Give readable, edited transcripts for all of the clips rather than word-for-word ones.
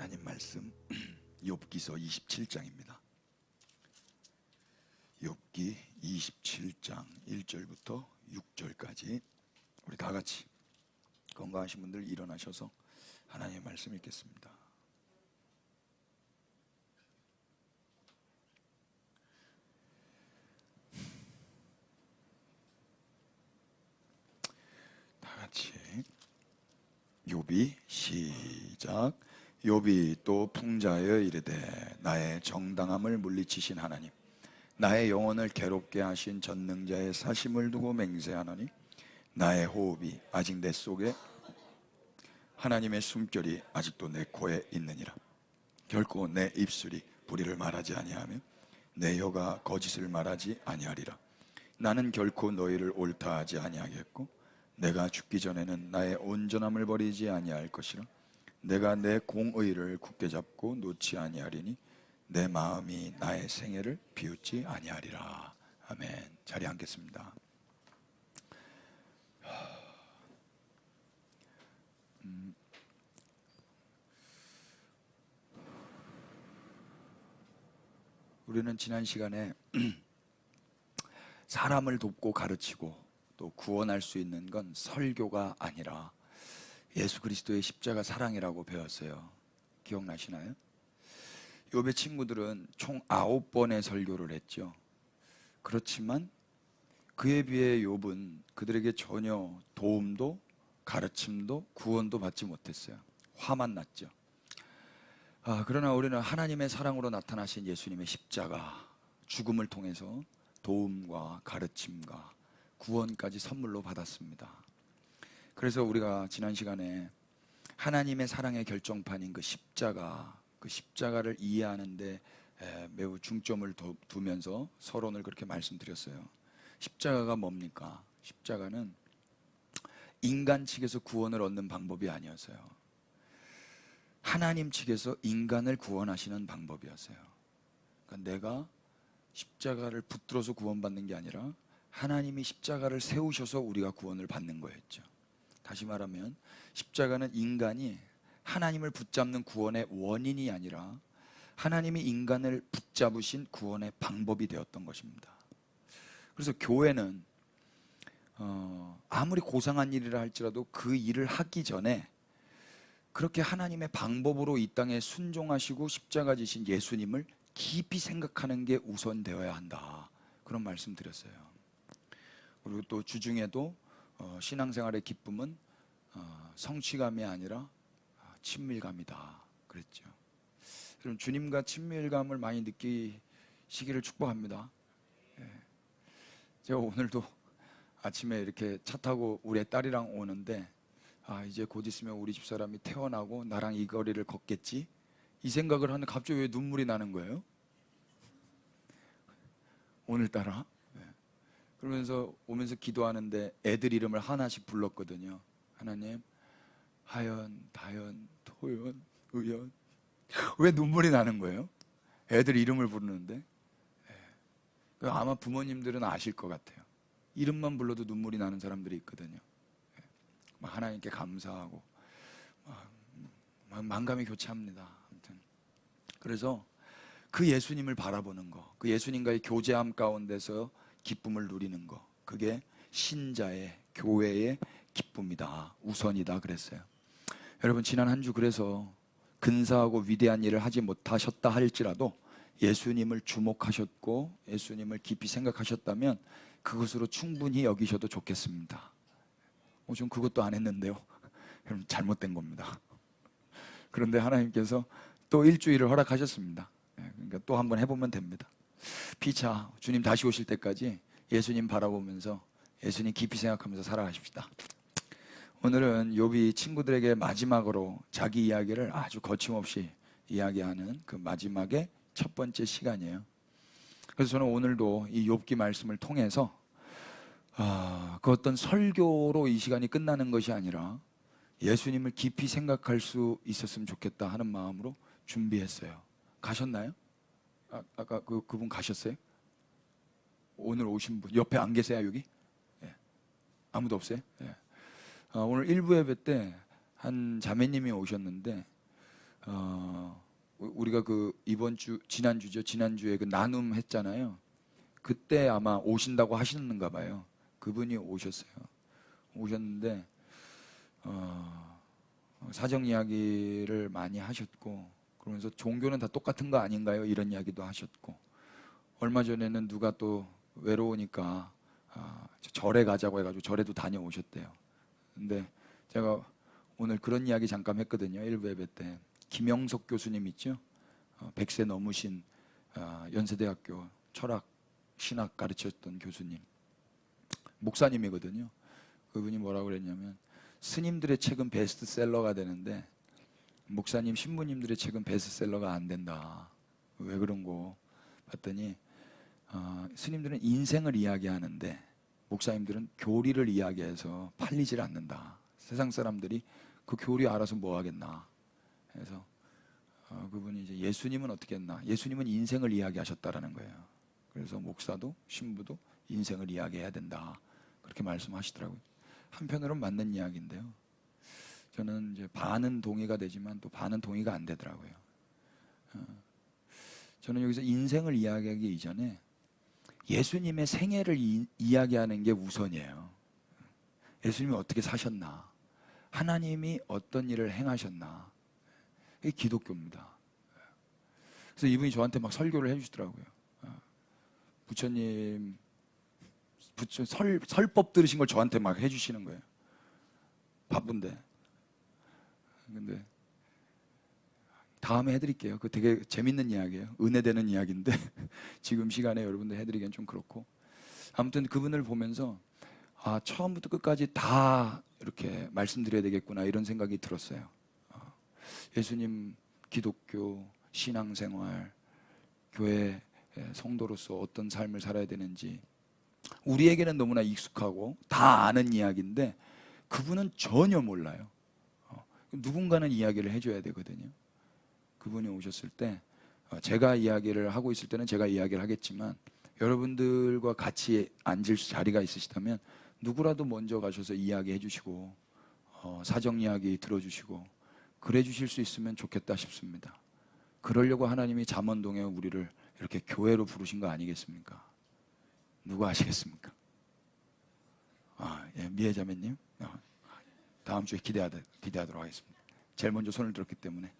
하나님 말씀 욥기서 27장입니다. 욥기 27장 1절부터 6절까지 우리 다 같이 건강하신 분들 일어나셔서 하나님의 말씀 읽겠습니다. 다 같이 욥이 시작. 욥이 또 풍자하여 이르되 나의 정당함을 물리치신 하나님, 나의 영혼을 괴롭게 하신 전능자의 사심을 두고 맹세하노니 나의 호흡이 아직 내 속에, 하나님의 숨결이 아직도 내 코에 있느니라. 결코 내 입술이 불의를 말하지 아니하며 내 혀가 거짓을 말하지 아니하리라. 나는 결코 너희를 옳다 하지 아니하겠고 내가 죽기 전에는 나의 온전함을 버리지 아니할 것이라. 내가 내 공의를 굳게 잡고 놓지 아니하리니 내 마음이 나의 생애를 비웃지 아니하리라. 아멘. 자리에 앉겠습니다. 우리는 지난 시간에 사람을 돕고 가르치고 또 구원할 수 있는 건 설교가 아니라 예수 그리스도의 십자가 사랑이라고 배웠어요. 기억나시나요? 욥의 친구들은 총 9번의 설교를 했죠. 그렇지만 그에 비해 욥은 그들에게 전혀 도움도 가르침도 구원도 받지 못했어요. 화만 났죠. 그러나 우리는 하나님의 사랑으로 나타나신 예수님의 십자가, 죽음을 통해서 도움과 가르침과 구원까지 선물로 받았습니다. 그래서 우리가 지난 시간에 하나님의 사랑의 결정판인 그 십자가를 이해하는데 매우 중점을 두면서 서론을 그렇게 말씀드렸어요. 십자가가 뭡니까? 십자가는 인간 측에서 구원을 얻는 방법이 아니었어요. 하나님 측에서 인간을 구원하시는 방법이었어요. 그러니까 내가 십자가를 붙들어서 구원받는 게 아니라 하나님이 십자가를 세우셔서 우리가 구원을 받는 거였죠. 다시 말하면 십자가는 인간이 하나님을 붙잡는 구원의 원인이 아니라 하나님이 인간을 붙잡으신 구원의 방법이 되었던 것입니다. 그래서 교회는 아무리 고상한 일이라 할지라도 그 일을 하기 전에 그렇게 하나님의 방법으로 이 땅에 순종하시고 십자가 지신 예수님을 깊이 생각하는 게 우선되어야 한다, 그런 말씀 드렸어요. 그리고 또 주중에도 신앙생활의 기쁨은 성취감이 아니라 친밀감이다 그랬죠. 그럼 주님과 친밀감을 많이 느끼시기를 축복합니다. 제가 오늘도 아침에 이렇게 차 타고 우리 딸이랑 오는데 이제 곧 있으면 우리 집사람이 태어나고 나랑 이 거리를 걷겠지, 이 생각을 하는데 갑자기 왜 눈물이 나는 거예요? 오늘따라. 그러면서 오면서 기도하는데 애들 이름을 하나씩 불렀거든요. 하나님, 하연, 다연, 토연, 의연. 왜 눈물이 나는 거예요? 애들 이름을 부르는데. 아마 부모님들은 아실 것 같아요. 이름만 불러도 눈물이 나는 사람들이 있거든요. 하나님께 감사하고 만감이 교차합니다. 아무튼 그래서 그 예수님을 바라보는 거, 그 예수님과의 교제함 가운데서 기쁨을 누리는 거, 그게 신자의, 교회의 기쁨이다, 우선이다 그랬어요. 여러분, 지난 한 주 그래서 근사하고 위대한 일을 하지 못하셨다 할지라도 예수님을 주목하셨고 예수님을 깊이 생각하셨다면 그것으로 충분히 여기셔도 좋겠습니다. 전 그것도 안 했는데요. 그럼 잘못된 겁니다. 그런데 하나님께서 또 일주일을 허락하셨습니다. 그러니까 또 한번 해보면 됩니다. 피차 주님 다시 오실 때까지 예수님 바라보면서 예수님 깊이 생각하면서 살아가십시다. 오늘은 욥이 친구들에게 마지막으로 자기 이야기를 아주 거침없이 이야기하는 그 마지막의 첫 번째 시간이에요. 그래서 저는 오늘도 이 욥기 말씀을 통해서 그 어떤 설교로 이 시간이 끝나는 것이 아니라 예수님을 깊이 생각할 수 있었으면 좋겠다 하는 마음으로 준비했어요. 가셨나요? 아까 그분 가셨어요? 오늘 오신 분 옆에 안 계세요 여기? 아무도 없어요? 오늘 1부 예배 때 한 자매님이 오셨는데 우리가 그 이번 주 지난주죠. 지난주에 그 나눔 했잖아요. 그때 아마 오신다고 하시는가 봐요. 그분이 오셨어요. 오셨는데 사정 이야기를 많이 하셨고, 그러면서 종교는 다 똑같은 거 아닌가요? 이런 이야기도 하셨고, 얼마 전에는 누가 또 외로우니까 절에 가자고 해가지고 절에도 다녀오셨대요. 근데 제가 오늘 그런 이야기 잠깐 했거든요. 1부 예배 때 김영석 교수님 있죠? 100세 넘으신 연세대학교 철학 신학 가르쳤던 교수님, 목사님이거든요. 그분이 뭐라고 그랬냐면, 스님들의 책은 베스트셀러가 되는데 목사님 신부님들의 책은 베스트셀러가 안 된다. 왜 그런 거 봤더니 스님들은 인생을 이야기하는데 목사님들은 교리를 이야기해서 팔리질 않는다. 세상 사람들이 그 교리 알아서 뭐 하겠나. 그래서 그분이 이제 예수님은 어떻게 했나. 예수님은 인생을 이야기하셨다라는 거예요. 그래서 목사도 신부도 인생을 이야기해야 된다. 그렇게 말씀하시더라고요. 한편으로는 맞는 이야기인데요. 저는 이제 반은 동의가 되지만 또 반은 동의가 안 되더라고요. 저는 여기서 인생을 이야기하기 이전에 예수님의 생애를 이야기하는 게 우선이에요. 예수님이 어떻게 사셨나, 하나님이 어떤 일을 행하셨나. 이게 기독교입니다. 그래서 이분이 저한테 막 설교를 해주시더라고요. 부처님 설법 들으신 걸 저한테 막 해주시는 거예요. 바쁜데. 근데 다음에 해드릴게요. 그 되게 재밌는 이야기예요. 은혜되는 이야기인데 지금 시간에 여러분들 해드리기엔 좀 그렇고, 아무튼 그분을 보면서 처음부터 끝까지 다 이렇게 말씀드려야 되겠구나 이런 생각이 들었어요. 예수님, 기독교, 신앙생활, 교회 성도로서 어떤 삶을 살아야 되는지 우리에게는 너무나 익숙하고 다 아는 이야기인데 그분은 전혀 몰라요. 누군가는 이야기를 해줘야 되거든요. 그분이 오셨을 때 제가 이야기를 하고 있을 때는 제가 이야기를 하겠지만, 여러분들과 같이 앉을 자리가 있으시다면 누구라도 먼저 가셔서 이야기해 주시고 사정 이야기 들어주시고 그래 주실 수 있으면 좋겠다 싶습니다. 그러려고 하나님이 잠원동에 우리를 이렇게 교회로 부르신 거 아니겠습니까? 누가 아시겠습니까? 예, 미애자매님, 다음 주에 기대하도록 하겠습니다. 제일 먼저 손을 들었기 때문에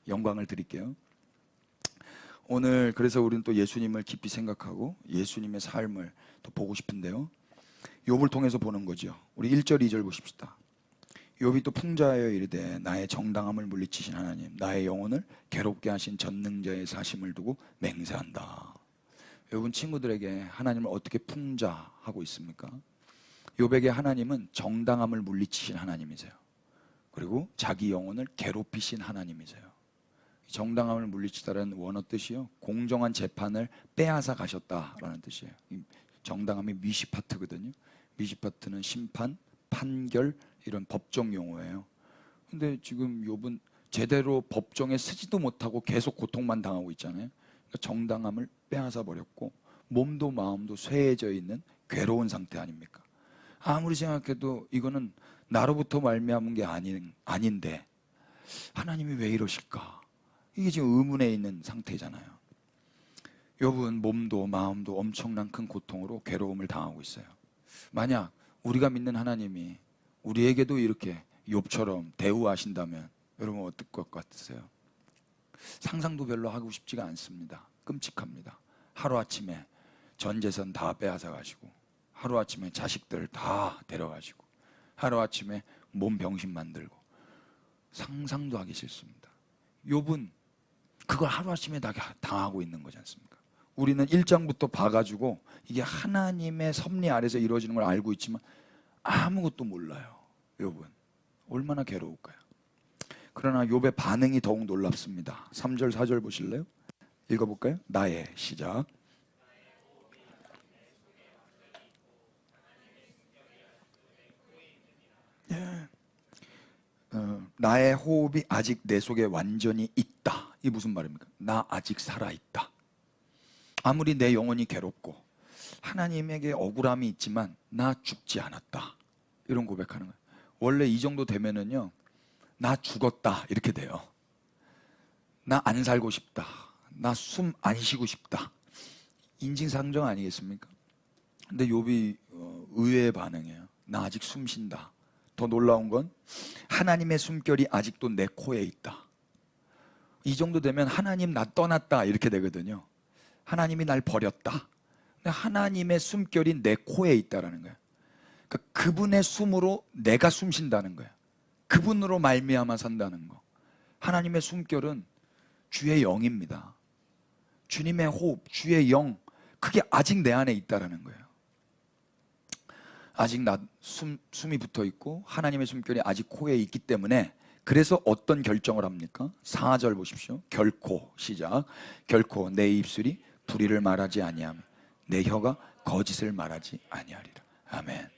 영광을 드릴게요. 오늘 그래서 우리는 또 예수님을 깊이 생각하고 예수님의 삶을 또 보고 싶은데요. 욥을 통해서 보는 거죠. 우리 1절 2절 보십시다. 욥이 또 풍자하여 이르되 나의 정당함을 물리치신 하나님, 나의 영혼을 괴롭게 하신 전능자의 사심을 두고 맹세한다. 욥은 친구들에게 하나님을 어떻게 풍자하고 있습니까? 욥에게 하나님은 정당함을 물리치신 하나님이세요. 그리고 자기 영혼을 괴롭히신 하나님이세요. 정당함을 물리치다라는 원어 뜻이요, 공정한 재판을 빼앗아 가셨다라는 뜻이에요. 정당함이 미시파트거든요. 미시파트는 심판, 판결 이런 법정 용어예요. 근데 지금 욥은 제대로 법정에 서지도 못하고 계속 고통만 당하고 있잖아요. 그러니까 정당함을 빼앗아 버렸고 몸도 마음도 쇠해져 있는 괴로운 상태 아닙니까? 아무리 생각해도 이거는 나로부터 말미암은 게 아닌데 하나님이 왜 이러실까? 이게 지금 의문에 있는 상태잖아요. 욥은 몸도 마음도 엄청난 큰 고통으로 괴로움을 당하고 있어요. 만약 우리가 믿는 하나님이 우리에게도 이렇게 욥처럼 대우하신다면 여러분 어떨 것 같으세요? 상상도 별로 하고 싶지가 않습니다. 끔찍합니다. 하루아침에 전 재산 다 빼앗아 가시고, 하루아침에 자식들 다 데려가시고, 하루아침에 몸 병신 만들고, 상상도 하기 싫습니다. 욥은 그걸 하루아침에 다 당하고 있는 거지 않습니까? 우리는 1장부터 봐가지고 이게 하나님의 섭리 아래서 이루어지는 걸 알고 있지만 아무것도 몰라요. 욥은 얼마나 괴로울까요? 그러나 욥의 반응이 더욱 놀랍습니다. 3절 4절 보실래요? 읽어볼까요? 나의 시작. 예. 나의 호흡이 아직 내 속에 완전히 있다. 이게 무슨 말입니까? 나 아직 살아있다. 아무리 내 영혼이 괴롭고 하나님에게 억울함이 있지만 나 죽지 않았다. 이런 고백하는 거예요. 원래 이 정도 되면은요, 나 죽었다 이렇게 돼요. 나 안 살고 싶다. 나 숨 안 쉬고 싶다. 인지상정 아니겠습니까? 근데 욥이 의외의 반응이에요. 나 아직 숨 쉰다. 더 놀라운 건 하나님의 숨결이 아직도 내 코에 있다. 이 정도 되면 하나님 나 떠났다 이렇게 되거든요. 하나님이 날 버렸다. 근데 하나님의 숨결이 내 코에 있다라는 거예요. 그러니까 그분의 숨으로 내가 숨 쉰다는 거예요. 그분으로 말미암아 산다는 거. 하나님의 숨결은 주의 영입니다. 주님의 호흡, 주의 영, 그게 아직 내 안에 있다라는 거예요. 아직 숨이 붙어 있고 하나님의 숨결이 아직 코에 있기 때문에, 그래서 어떤 결정을 합니까? 4절 보십시오. 결코, 시작. 결코 내 입술이 불의를 말하지 아니하며 내 혀가 거짓을 말하지 아니하리라. 아멘.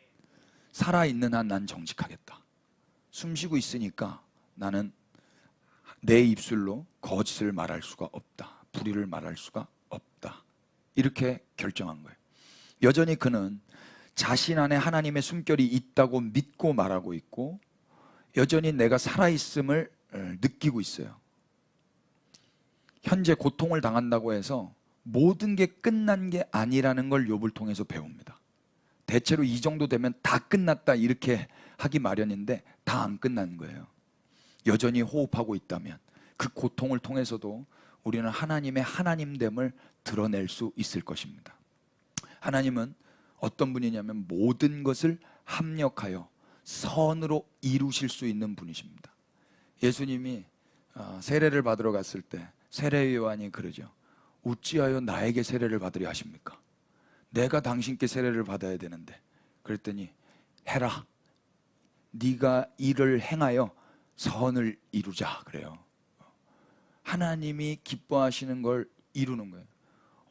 살아있는 한 난 정직하겠다. 숨 쉬고 있으니까 나는 내 입술로 거짓을 말할 수가 없다. 불의를 말할 수가 없다. 이렇게 결정한 거예요. 여전히 그는 자신 안에 하나님의 숨결이 있다고 믿고 말하고 있고, 여전히 내가 살아있음을 느끼고 있어요. 현재 고통을 당한다고 해서 모든 게 끝난 게 아니라는 걸 욥을 통해서 배웁니다. 대체로 이 정도 되면 다 끝났다 이렇게 하기 마련인데 다 안 끝난 거예요. 여전히 호흡하고 있다면 그 고통을 통해서도 우리는 하나님의 하나님됨을 드러낼 수 있을 것입니다. 하나님은 어떤 분이냐면 모든 것을 합력하여 선으로 이루실 수 있는 분이십니다. 예수님이 세례를 받으러 갔을 때 세례 요한이 그러죠. 어찌하여 나에게 세례를 받으려 하십니까? 내가 당신께 세례를 받아야 되는데. 그랬더니 해라. 네가 이를 행하여 선을 이루자 그래요. 하나님이 기뻐하시는 걸 이루는 거예요.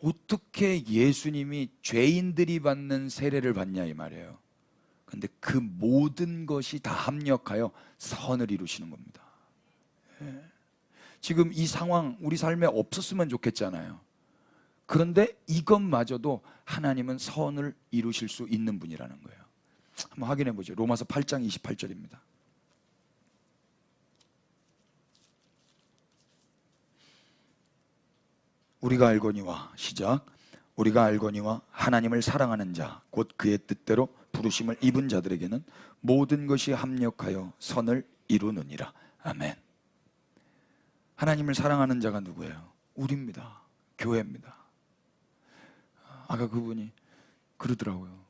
어떻게 예수님이 죄인들이 받는 세례를 받냐 이 말이에요. 근데 그 모든 것이 다 합력하여 선을 이루시는 겁니다. 지금 이 상황 우리 삶에 없었으면 좋겠잖아요. 그런데 이것마저도 하나님은 선을 이루실 수 있는 분이라는 거예요. 한번 확인해 보죠. 로마서 8장 28절입니다. 우리가 알거니와, 시작. 우리가 알거니와 하나님을 사랑하는 자 곧 그의 뜻대로 부르심을 입은 자들에게는 모든 것이 합력하여 선을 이루느니라. 아멘. 하나님을 사랑하는 자가 누구예요? 우리입니다. 교회입니다. 아까 그분이 그러더라고요.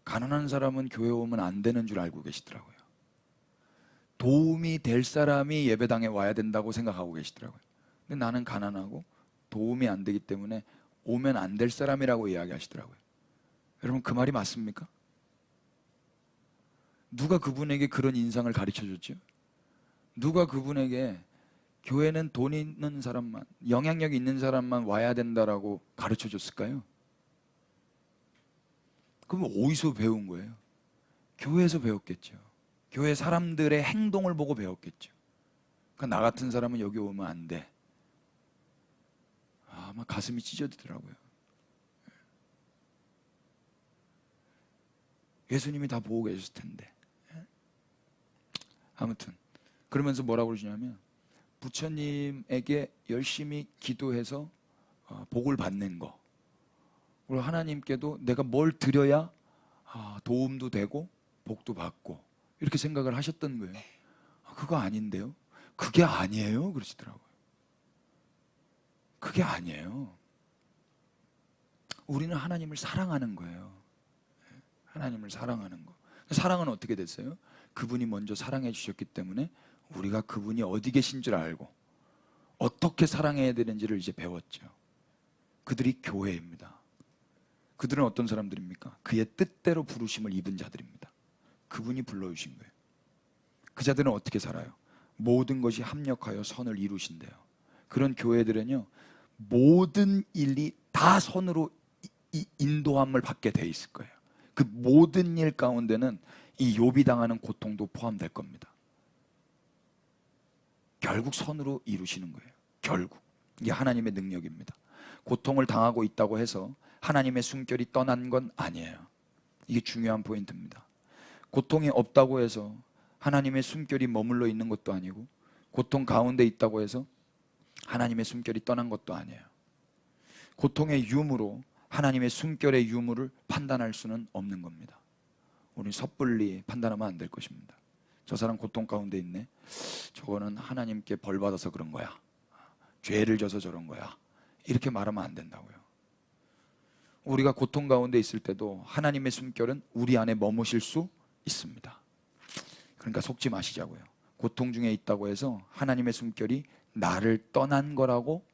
가난한 사람은 교회 오면 안 되는 줄 알고 계시더라고요. 도움이 될 사람이 예배당에 와야 된다고 생각하고 계시더라고요. 근데 나는 가난하고 도움이 안 되기 때문에 오면 안 될 사람이라고 이야기하시더라고요. 여러분 그 말이 맞습니까? 누가 그분에게 그런 인상을 가르쳐줬죠? 누가 그분에게 교회는 돈 있는 사람만, 영향력 있는 사람만 와야 된다라고 가르쳐줬을까요? 그럼 어디서 배운 거예요? 교회에서 배웠겠죠. 교회 사람들의 행동을 보고 배웠겠죠. 그러니까 나 같은 사람은 여기 오면 안 돼. 아마 가슴이 찢어지더라고요. 예수님이 다 보고 계셨을 텐데. 아무튼 그러면서 뭐라고 그러시냐면 부처님에게 열심히 기도해서 복을 받는 거, 그리고 하나님께도 내가 뭘 드려야 도움도 되고 복도 받고 이렇게 생각을 하셨던 거예요. 그거 아닌데요? 그게 아니에요? 그러시더라고요. 그게 아니에요. 우리는 하나님을 사랑하는 거예요. 하나님을 사랑하는 거. 사랑은 어떻게 됐어요? 그분이 먼저 사랑해 주셨기 때문에 우리가 그분이 어디 계신 줄 알고 어떻게 사랑해야 되는지를 이제 배웠죠. 그들이 교회입니다. 그들은 어떤 사람들입니까? 그의 뜻대로 부르심을 입은 자들입니다. 그분이 불러주신 거예요. 그 자들은 어떻게 살아요? 모든 것이 합력하여 선을 이루신대요. 그런 교회들은요, 모든 일이 다 선으로 인도함을 받게 돼 있을 거예요. 그 모든 일 가운데는 이 욥이 당하는 고통도 포함될 겁니다. 결국 선으로 이루시는 거예요. 결국 이게 하나님의 능력입니다. 고통을 당하고 있다고 해서 하나님의 숨결이 떠난 건 아니에요. 이게 중요한 포인트입니다. 고통이 없다고 해서 하나님의 숨결이 머물러 있는 것도 아니고, 고통 가운데 있다고 해서 하나님의 숨결이 떠난 것도 아니에요. 고통의 유무로 하나님의 숨결의 유무를 판단할 수는 없는 겁니다. 우리 섣불리 판단하면 안 될 것입니다. 저 사람 고통 가운데 있네. 저거는 하나님께 벌 받아서 그런 거야. 죄를 져서 저런 거야. 이렇게 말하면 안 된다고요. 우리가 고통 가운데 있을 때도 하나님의 숨결은 우리 안에 머무실 수 있습니다. 그러니까 속지 마시자고요. 고통 중에 있다고 해서 하나님의 숨결이 나를 떠난 거라고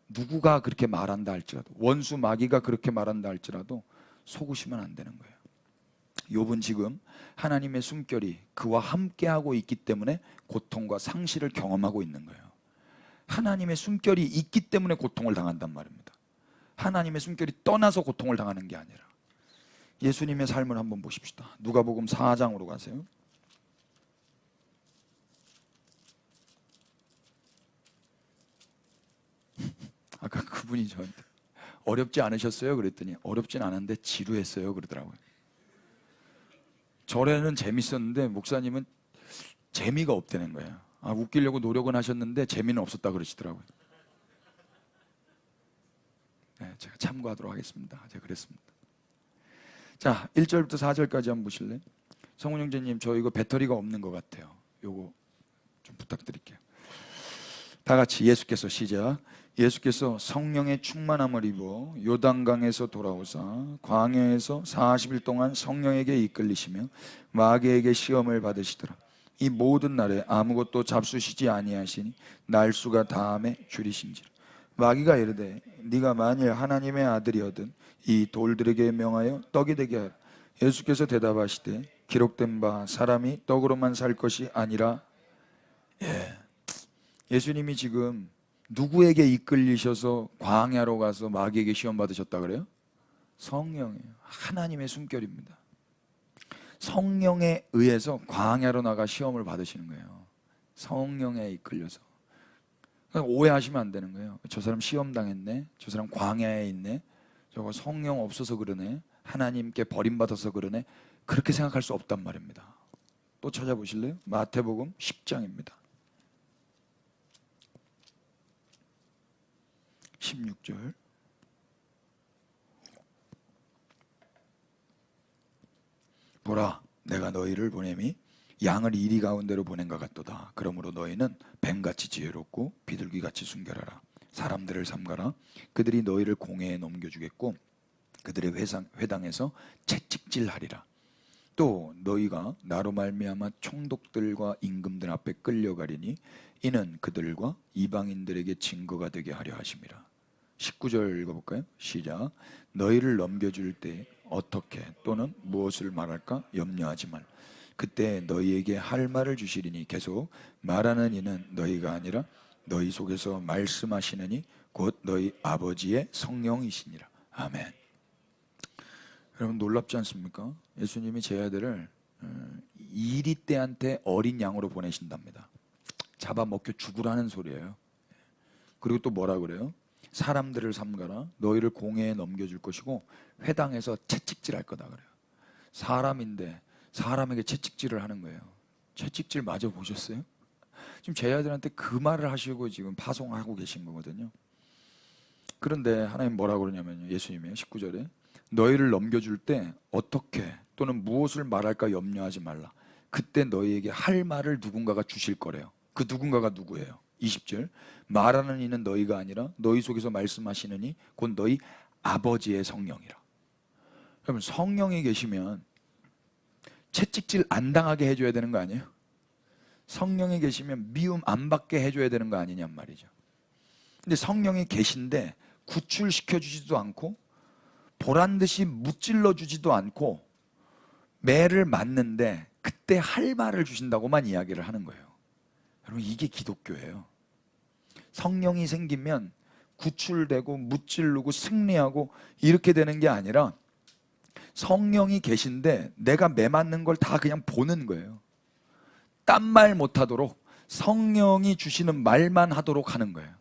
누구가 그렇게 말한다 할지라도, 원수 마귀가 그렇게 말한다 할지라도 속으시면 안 되는 거예요. 욥은 지금 하나님의 숨결이 그와 함께하고 있기 때문에 고통과 상실을 경험하고 있는 거예요. 하나님의 숨결이 있기 때문에 고통을 당한단 말입니다. 하나님의 숨결이 떠나서 고통을 당하는 게 아니라. 예수님의 삶을 한번 보십시다. 누가복음 4장으로 가세요. 아까 그분이 저한테 어렵지 않으셨어요? 그랬더니 어렵진 않은데 지루했어요 그러더라고요. 절에는 재밌었는데 목사님은 재미가 없다는 거예요. 웃기려고 노력은 하셨는데 재미는 없었다 그러시더라고요. 네, 제가 참고하도록 하겠습니다. 제가 그랬습니다. 자, 1절부터 4절까지 한번 보실래요? 성훈 형제님, 저 이거 배터리가 없는 것 같아요. 요거 좀 부탁드릴게요. 다 같이 예수께서 시작. 예수께서 성령의 충만함을 입어 요단강에서 돌아오사 광야에서 40일 동안 성령에게 이끌리시며 마귀에게 시험을 받으시더라. 이 모든 날에 아무것도 잡수시지 아니하시니 날수가 다함에 줄이신지라. 마귀가 이르되 네가 만일 하나님의 아들이거든 이 돌들에게 명하여 떡이 되게 하라. 예수께서 대답하시되 기록된 바 사람이 떡으로만 살 것이 아니라. 예수님이 지금 누구에게 이끌리셔서 광야로 가서 마귀에게 시험 받으셨다 그래요? 성령이에요. 하나님의 숨결입니다. 성령에 의해서 광야로 나가 시험을 받으시는 거예요. 성령에 이끌려서. 오해하시면 안 되는 거예요. 저 사람 시험 당했네, 저 사람 광야에 있네, 저거 성령 없어서 그러네, 하나님께 버림받아서 그러네, 그렇게 생각할 수 없단 말입니다. 또 찾아보실래요? 마태복음 10장입니다 16절. 보라, 내가 너희를 보냄이 양을 이리 가운데로 보낸 것 같도다. 그러므로 너희는 뱀같이 지혜롭고 비둘기같이 순결하라. 사람들을 삼가라. 그들이 너희를 공회에 넘겨주겠고 그들의 회당에서 채찍질하리라. 또 너희가 나로 말미암아 총독들과 임금들 앞에 끌려가리니 이는 그들과 이방인들에게 증거가 되게 하려 하심이라. 19절 읽어볼까요? 시작. 너희를 넘겨줄 때 어떻게 또는 무엇을 말할까 염려하지 말라. 그때 너희에게 할 말을 주시리니 계속 말하는 이는 너희가 아니라 너희 속에서 말씀하시느니 곧 너희 아버지의 성령이시니라. 아멘. 여러분 놀랍지 않습니까? 예수님이 제 아들을 이리 때한테 어린 양으로 보내신답니다. 잡아먹혀 죽으라는 소리예요. 그리고 또 뭐라 그래요? 사람들을 삼가라. 너희를 공회에 넘겨줄 것이고 회당에서 채찍질할 거다 그래요. 사람인데 사람에게 채찍질을 하는 거예요. 채찍질 마저 보셨어요? 지금 제 아들한테 그 말을 하시고 지금 파송하고 계신 거거든요. 그런데 하나님 뭐라 그러냐면요, 예수님이 19절에 너희를 넘겨줄 때 어떻게 또는 무엇을 말할까 염려하지 말라. 그때 너희에게 할 말을 누군가가 주실 거래요. 그 누군가가 누구예요? 20절. 말하는 이는 너희가 아니라 너희 속에서 말씀하시느니 곧 너희 아버지의 성령이라. 여러분 성령이 계시면 채찍질 안 당하게 해줘야 되는 거 아니에요? 성령이 계시면 미움 안 받게 해줘야 되는 거 아니냔 말이죠. 근데 성령이 계신데 구출시켜 주지도 않고 보란듯이 무찔러 주지도 않고 매를 맞는데 그때 할 말을 주신다고만 이야기를 하는 거예요. 여러분 이게 기독교예요. 성령이 생기면 구출되고 무찌르고 승리하고 이렇게 되는 게 아니라 성령이 계신데 내가 매 맞는 걸 다 그냥 보는 거예요. 딴 말 못하도록 성령이 주시는 말만 하도록 하는 거예요.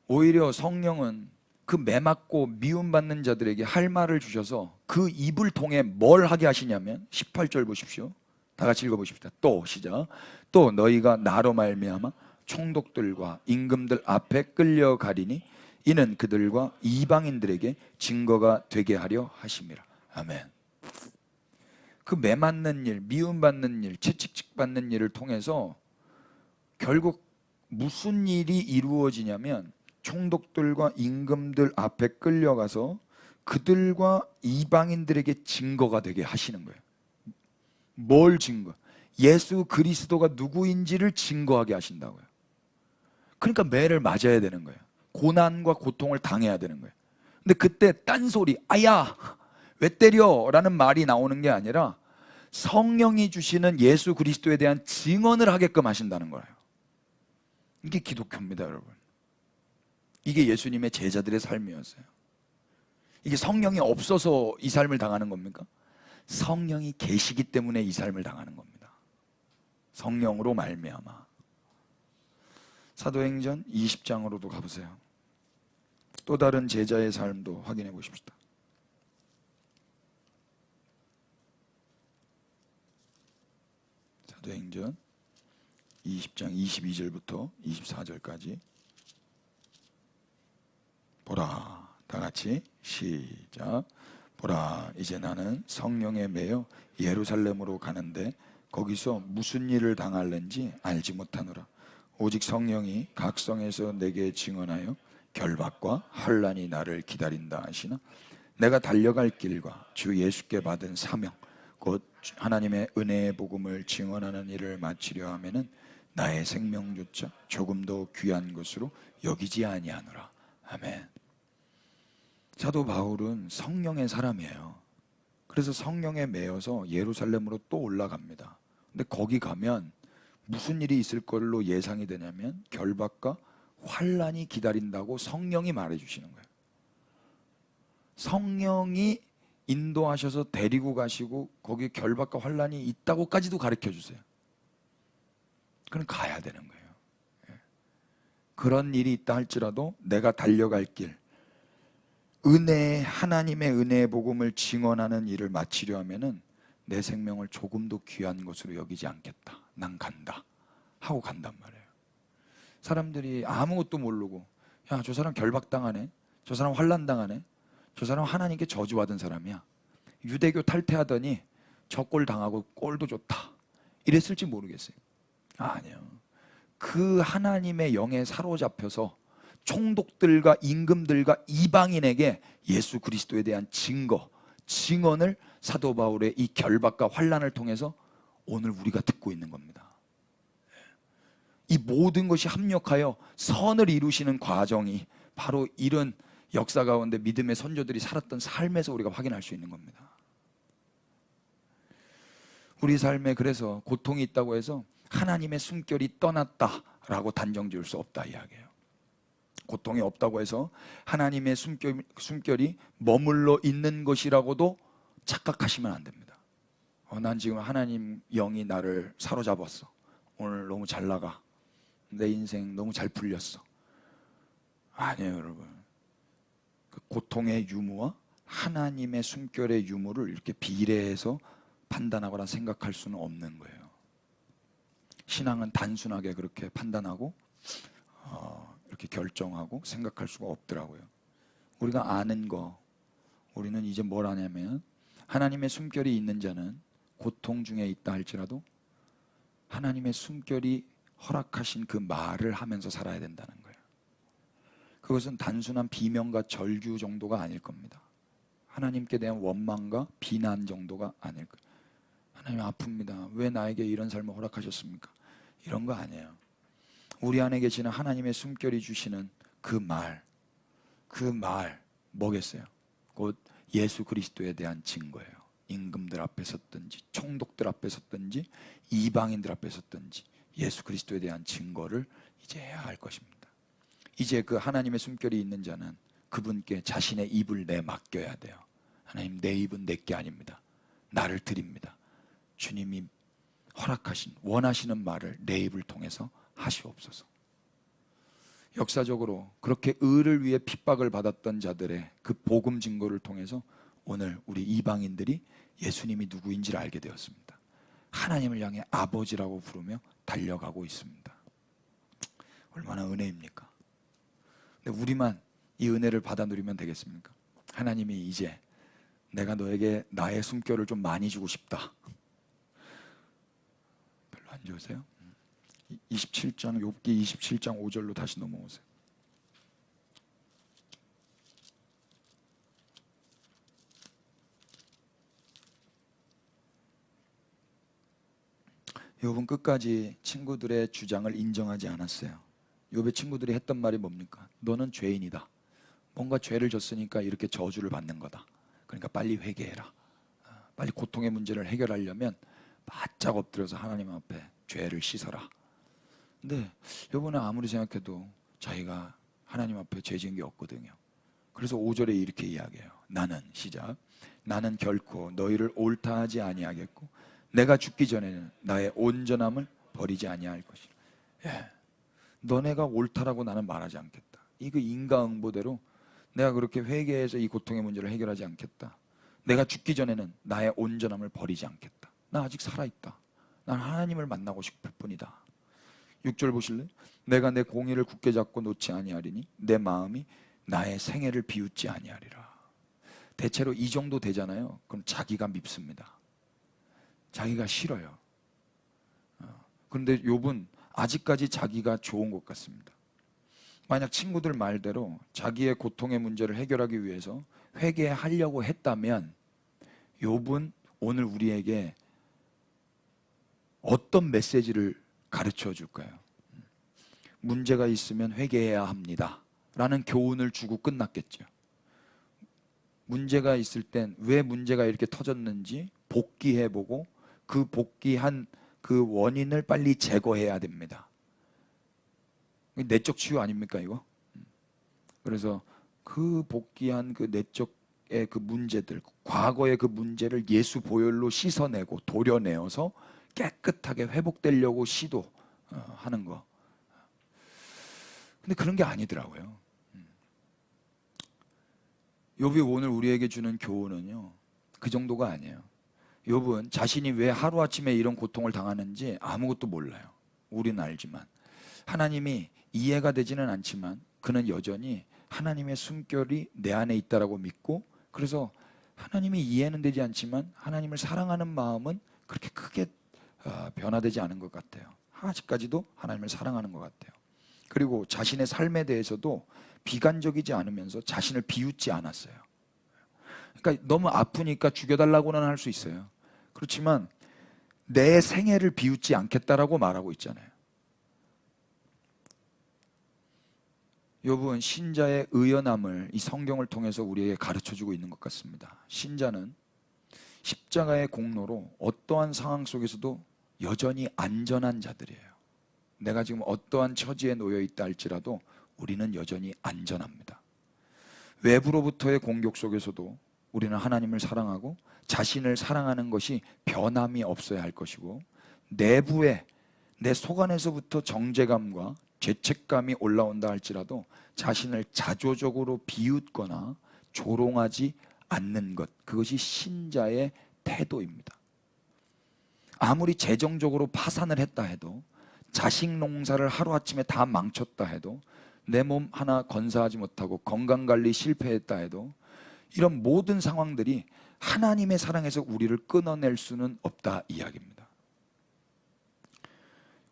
오히려 성령은 그 매맞고 미움받는 자들에게 할 말을 주셔서 그 입을 통해 뭘 하게 하시냐면 18절 보십시오. 다 같이 읽어보십시다. 또 시작. 또 너희가 나로 말미암아 총독들과 임금들 앞에 끌려가리니 이는 그들과 이방인들에게 증거가 되게 하려 하심이라. 아멘. 그 매맞는 일, 미움받는 일, 채찍질받는 일을 통해서 결국 무슨 일이 이루어지냐면 총독들과 임금들 앞에 끌려가서 그들과 이방인들에게 증거가 되게 하시는 거예요. 뭘 증거? 예수 그리스도가 누구인지를 증거하게 하신다고요. 그러니까 매를 맞아야 되는 거예요. 고난과 고통을 당해야 되는 거예요. 근데 그때 딴소리, 아야 왜 때려? 라는 말이 나오는 게 아니라 성령이 주시는 예수 그리스도에 대한 증언을 하게끔 하신다는 거예요. 이게 기독교입니다, 여러분. 이게 예수님의 제자들의 삶이었어요. 이게 성령이 없어서 이 삶을 당하는 겁니까? 성령이 계시기 때문에 이 삶을 당하는 겁니다. 성령으로 말미암아. 사도행전 20장으로도 가보세요. 또 다른 제자의 삶도 확인해 보십시다. 사도행전 20장 22절부터 24절까지 보라, 다 같이 시작. 보라, 이제 나는 성령에 매여 예루살렘으로 가는데 거기서 무슨 일을 당할는지 알지 못하노라. 오직 성령이 각 성에서 내게 증언하여 결박과 환난이 나를 기다린다 하시나 내가 달려갈 길과 주 예수께 받은 사명 곧 하나님의 은혜의 복음을 증언하는 일을 마치려 하면은 나의 생명조차 조금도 귀한 것으로 여기지 아니하노라. 아멘. 사도 바울은 성령의 사람이에요. 그래서 성령에 매여서 예루살렘으로 또 올라갑니다. 근데 거기 가면 무슨 일이 있을 걸로 예상이 되냐면 결박과 환난이 기다린다고 성령이 말해주시는 거예요. 성령이 인도하셔서 데리고 가시고 거기 결박과 환난이 있다고까지도 가르쳐 주세요. 그럼 가야 되는 거예요. 그런 일이 있다 할지라도 내가 달려갈 길, 하나님의 은혜의 복음을 증언하는 일을 마치려 하면은 내 생명을 조금도 귀한 것으로 여기지 않겠다. 난 간다. 하고 간단 말이에요. 사람들이 아무것도 모르고 야, 저 사람 결박당하네. 저 사람 환난당하네. 저 사람 하나님께 저주받은 사람이야. 유대교 탈퇴하더니 저 꼴 당하고 꼴도 좋다. 이랬을지 모르겠어요. 아니요. 그 하나님의 영에 사로잡혀서 총독들과 임금들과 이방인에게 예수 그리스도에 대한 증언을 사도 바울의 이 결박과 환난을 통해서 오늘 우리가 듣고 있는 겁니다. 이 모든 것이 합력하여 선을 이루시는 과정이 바로 이런 역사 가운데 믿음의 선조들이 살았던 삶에서 우리가 확인할 수 있는 겁니다. 우리 삶에 그래서 고통이 있다고 해서 하나님의 숨결이 떠났다라고 단정 지을 수 없다 이야기예요. 고통이 없다고 해서 하나님의 숨결이 머물러 있는 것이라고도 착각하시면 안 됩니다. 난 지금 하나님 영이 나를 사로잡았어. 오늘 너무 잘 나가. 내 인생 너무 잘 풀렸어. 아니에요, 여러분. 그 고통의 유무와 하나님의 숨결의 유무를 이렇게 비례해서 판단하거나 생각할 수는 없는 거예요. 신앙은 단순하게 그렇게 판단하고 이렇게 결정하고 생각할 수가 없더라고요. 우리가 아는 거, 우리는 이제 뭘 아냐면 하나님의 숨결이 있는 자는 고통 중에 있다 할지라도 하나님의 숨결이 허락하신 그 말을 하면서 살아야 된다는 거예요. 그것은 단순한 비명과 절규 정도가 아닐 겁니다. 하나님께 대한 원망과 비난 정도가 아닐 거예요. 하나님 아픕니다. 왜 나에게 이런 삶을 허락하셨습니까? 이런 거 아니에요. 우리 안에 계시는 하나님의 숨결이 주시는 그 말 뭐겠어요? 곧 예수 그리스도에 대한 증거예요. 임금들 앞에 섰든지 총독들 앞에 섰든지 이방인들 앞에 섰든지 예수 그리스도에 대한 증거를 이제 해야 할 것입니다. 이제 그 하나님의 숨결이 있는 자는 그분께 자신의 입을 내맡겨야 돼요. 하나님, 내 입은 내게 아닙니다. 나를 드립니다. 주님이 허락하신 원하시는 말을 내 입을 통해서 하시옵소서. 역사적으로 그렇게 의를 위해 핍박을 받았던 자들의 그 복음 증거를 통해서 오늘 우리 이방인들이 예수님이 누구인지를 알게 되었습니다. 하나님을 향해 아버지라고 부르며 달려가고 있습니다. 얼마나 은혜입니까? 근데 우리만 이 은혜를 받아 누리면 되겠습니까? 하나님이 이제 내가 너에게 나의 숨결을 좀 많이 주고 싶다. 별로 안 좋으세요? 27장 욥기 27장 5절로 다시 넘어오세요. 욥은 끝까지 친구들의 주장을 인정하지 않았어요. 욥의 친구들이 했던 말이 뭡니까? 너는 죄인이다. 뭔가 죄를 졌으니까 이렇게 저주를 받는 거다. 그러니까 빨리 회개해라. 빨리 고통의 문제를 해결하려면 바짝 엎드려서 하나님 앞에 죄를 씻어라. 근데 욥은 아무리 생각해도 자기가 하나님 앞에 죄 지은 게 없거든요. 그래서 5절에 이렇게 이야기해요. 나는 시작. 나는 결코 너희를 옳다 하지 아니하겠고 내가 죽기 전에는 나의 온전함을 버리지 아니할 것이라. 예. 너네가 옳다라고 나는 말하지 않겠다. 이거 인과응보대로 내가 그렇게 회개해서 이 고통의 문제를 해결하지 않겠다. 내가 죽기 전에는 나의 온전함을 버리지 않겠다. 나 아직 살아있다. 난 하나님을 만나고 싶을 뿐이다. 6절 보실래요? 내가 내 공의를 굳게 잡고 놓지 아니하리니 내 마음이 나의 생애를 비웃지 아니하리라. 대체로 이 정도 되잖아요. 그럼 자기가 밉습니다. 자기가 싫어요. 그런데 욥은 아직까지 자기가 좋은 것 같습니다. 만약 친구들 말대로 자기의 고통의 문제를 해결하기 위해서 회개하려고 했다면 욥은 오늘 우리에게 어떤 메시지를 가르쳐 줄까요? 문제가 있으면 회개해야 합니다 라는 교훈을 주고 끝났겠죠. 문제가 있을 땐 왜 문제가 이렇게 터졌는지 복기해보고 그 복기한 그 원인을 빨리 제거해야 됩니다. 내적 치유 아닙니까 이거? 그래서 그 복기한 그 내적의 그 문제들, 과거의 그 문제를 예수 보혈로 씻어내고 도려내어서 깨끗하게 회복되려고 시도하는 거. 근데 그런 게 아니더라고요. 욥이 오늘 우리에게 주는 교훈은요, 그 정도가 아니에요. 욥은 자신이 왜 하루아침에 이런 고통을 당하는지 아무것도 몰라요. 우리는 알지만 하나님이 이해가 되지는 않지만 그는 여전히 하나님의 숨결이 내 안에 있다라고 믿고, 그래서 하나님이 이해는 되지 않지만 하나님을 사랑하는 마음은 그렇게 크게 변화되지 않은 것 같아요. 아직까지도 하나님을 사랑하는 것 같아요. 그리고 자신의 삶에 대해서도 비관적이지 않으면서 자신을 비웃지 않았어요. 그러니까 너무 아프니까 죽여달라고는 할 수 있어요. 그렇지만 내 생애를 비웃지 않겠다라고 말하고 있잖아요. 욥은 신자의 의연함을 이 성경을 통해서 우리에게 가르쳐주고 있는 것 같습니다. 신자는 십자가의 공로로 어떠한 상황 속에서도 여전히 안전한 자들이에요. 내가 지금 어떠한 처지에 놓여 있다 할지라도 우리는 여전히 안전합니다. 외부로부터의 공격 속에서도 우리는 하나님을 사랑하고 자신을 사랑하는 것이 변함이 없어야 할 것이고, 내부에 내 속 안에서부터 정죄감과 죄책감이 올라온다 할지라도 자신을 자조적으로 비웃거나 조롱하지 않는 것, 그것이 신자의 태도입니다. 아무리 재정적으로 파산을 했다 해도, 자식 농사를 하루아침에 다 망쳤다 해도, 내 몸 하나 건사하지 못하고 건강관리 실패했다 해도, 이런 모든 상황들이 하나님의 사랑에서 우리를 끊어낼 수는 없다 이야기입니다.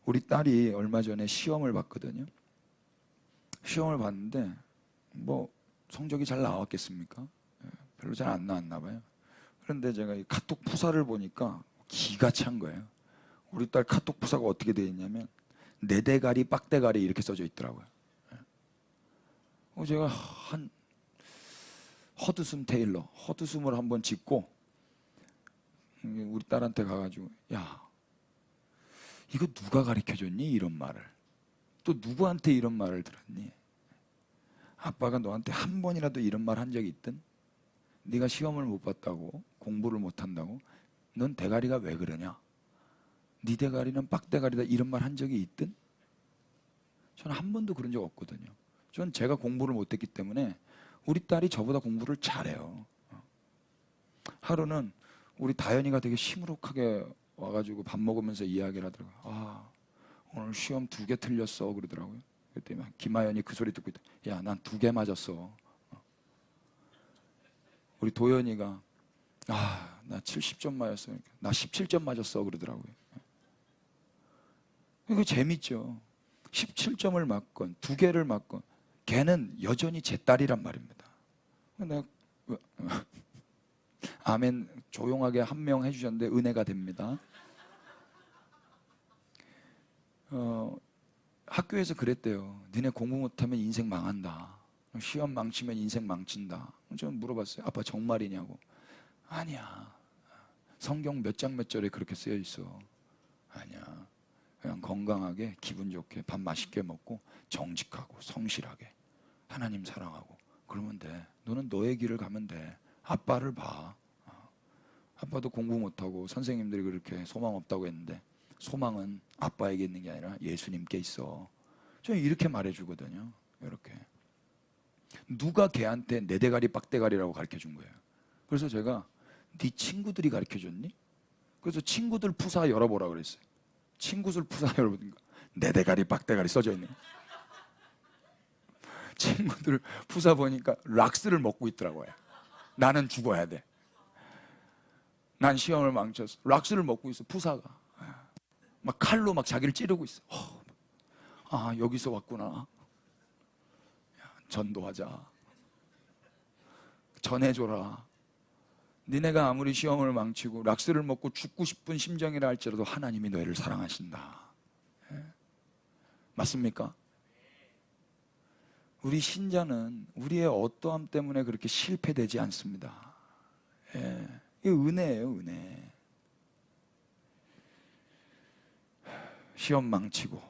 우리 딸이 얼마 전에 시험을 봤거든요. 시험을 봤는데 뭐 성적이 잘 나왔겠습니까? 별로 잘 안 나왔나 봐요. 그런데 제가 이 카톡 푸사를 보니까 기가 찬 거예요. 우리 딸 카톡 푸사가 어떻게 되어 있냐면 내 대가리 빡대가리 이렇게 써져 있더라고요. 제가 한 허드슨 테일러, 허드슨을 한번 짚고 우리 딸한테 가가지고, 야, 이거 누가 가르쳐줬니? 이런 말을. 또 누구한테 이런 말을 들었니? 아빠가 너한테 한 번이라도 이런 말 한 적이 있든? 네가 시험을 못 봤다고, 공부를 못 한다고, 넌 대가리가 왜 그러냐? 네 대가리는 빡대가리다 이런 말 한 적이 있든? 저는 한 번도 그런 적 없거든요. 전 제가 공부를 못했기 때문에 우리 딸이 저보다 공부를 잘해요. 하루는 우리 다현이가 되게 시무룩하게 와가지고 밥 먹으면서 이야기를 하더라고요. 아, 오늘 시험 2개 틀렸어 그러더라고요. 그랬더니 김하연이 그 소리 듣고 있다. 야, 난 2개 맞았어. 우리 도연이가 나 70점 맞았어. 나 17점 맞았어 그러더라고요. 이거 재밌죠. 17점을 맞건 2개를 맞건 걔는 여전히 제 딸이란 말입니다. 내가 아멘 조용하게 한 명 해주셨는데 은혜가 됩니다. 학교에서 그랬대요. 니네 공부 못하면 인생 망한다. 시험 망치면 인생 망친다. 좀 물어봤어요. 아빠 정말이냐고. 아니야. 성경 몇 장 몇 절에 그렇게 쓰여 있어. 아니야. 그냥 건강하게 기분 좋게 밥 맛있게 먹고 정직하고 성실하게 하나님 사랑하고 그러면 돼. 너는 너의 길을 가면 돼. 아빠를 봐. 아빠도 공부 못하고 선생님들이 그렇게 소망 없다고 했는데 소망은 아빠에게 있는 게 아니라 예수님께 있어. 저는 이렇게 말해주거든요. 이렇게. 누가 걔한테 내 대가리 빡대가리라고 가르쳐준 거예요. 그래서 제가 네 친구들이 가르쳐줬니? 그래서 친구들 푸사 열어보라 그랬어요. 친구들 푸사 열어보니까 내 대가리 빡대가리 써져 있는 거예요. 친구들 푸사 보니까 락스를 먹고 있더라고요. 나는 죽어야 돼. 난 시험을 망쳤어. 락스를 먹고 있어. 푸사가 막 칼로 막 자기를 찌르고 있어. 여기서 왔구나. 전도하자. 전해줘라. 니네가 아무리 시험을 망치고 락스를 먹고 죽고 싶은 심정이라 할지라도 하나님이 너희를 사랑하신다. 맞습니까? 우리 신자는 우리의 어떠함 때문에 그렇게 실패되지 않습니다. 이게 은혜예요, 은혜. 시험 망치고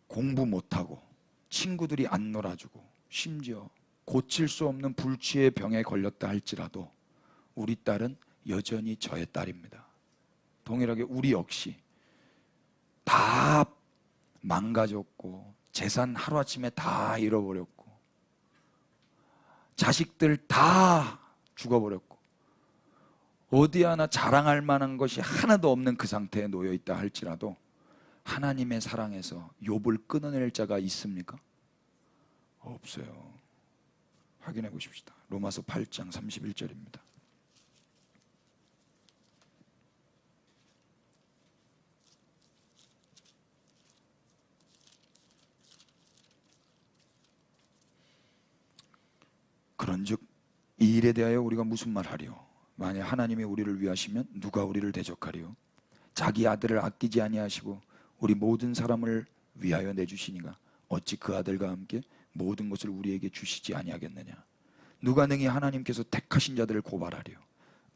공부 못하고 친구들이 안 놀아주고 심지어 고칠 수 없는 불치의 병에 걸렸다 할지라도 우리 딸은 여전히 저의 딸입니다. 동일하게 우리 역시 다 망가졌고 재산 하루아침에 다 잃어버렸고 자식들 다 죽어버렸고 어디 하나 자랑할 만한 것이 하나도 없는 그 상태에 놓여 있다 할지라도 하나님의 사랑에서 욥을 끊어낼 자가 있습니까? 없어요. 확인해 보십시다. 로마서 8장 31절입니다. 그런즉 이 일에 대하여 우리가 무슨 말하리요? 만약 하나님이 우리를 위하시면 누가 우리를 대적하리요? 자기 아들을 아끼지 아니하시고 우리 모든 사람을 위하여 내주시니가 어찌 그 아들과 함께 모든 것을 우리에게 주시지 아니하겠느냐? 누가 능히 하나님께서 택하신 자들을 고발하리요?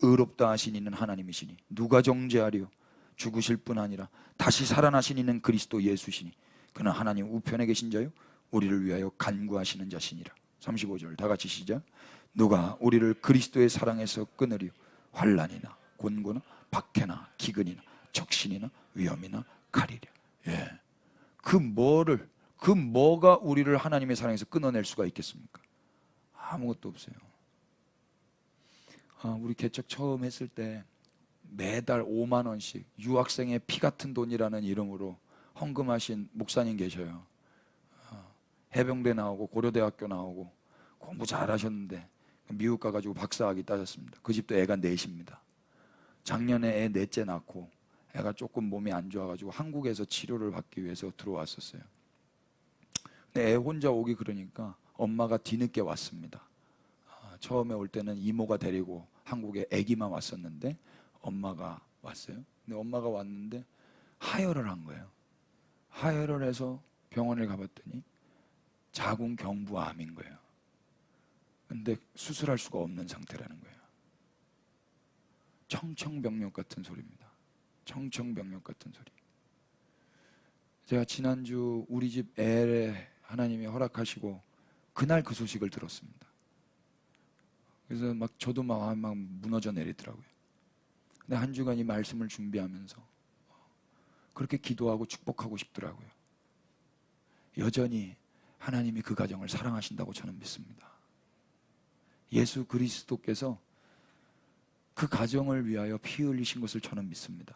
의롭다 하신 이는 하나님이시니 누가 정죄하리요? 죽으실 뿐 아니라 다시 살아나신 이는 그리스도 예수시니 그는 하나님 우편에 계신 자요 우리를 위하여 간구하시는 자시니라. 35절 다 같이 시작. 누가 우리를 그리스도의 사랑에서 끊으리요? 환난이나 곤고나 박해나 기근이나 적신이나 위험이나 칼이랴. 그 뭐가 우리를 하나님의 사랑에서 끊어낼 수가 있겠습니까? 아무것도 없어요. 우리 개척 처음 했을 때 매달 5만 원씩 유학생의 피 같은 돈이라는 이름으로 헌금하신 목사님 계셔요. 해병대 나오고 고려대학교 나오고 공부 잘하셨는데 미국 가가지고 박사학위 따셨습니다. 그 집도 애가 넷입니다. 작년에 애 넷째 낳고 애가 조금 몸이 안 좋아가지고 한국에서 치료를 받기 위해서 들어왔었어요. 근데 애 혼자 오기 그러니까 엄마가 뒤늦게 왔습니다. 처음에 올 때는 이모가 데리고 한국에 아기만 왔었는데 엄마가 왔어요. 근데 엄마가 왔는데 하혈을 한 거예요. 하혈을 해서 병원을 가봤더니 자궁경부암인 거예요. 근데 수술할 수가 없는 상태라는 거예요. 청청병력 같은 소리입니다. 청청병력 같은 소리. 제가 지난주 우리 집 애를 하나님이 허락하시고 그날 그 소식을 들었습니다. 그래서 저도 막 무너져 내리더라고요. 근데 한 주간 이 말씀을 준비하면서 그렇게 기도하고 축복하고 싶더라고요. 여전히 하나님이 그 가정을 사랑하신다고 저는 믿습니다. 예수 그리스도께서 그 가정을 위하여 피 흘리신 것을 저는 믿습니다.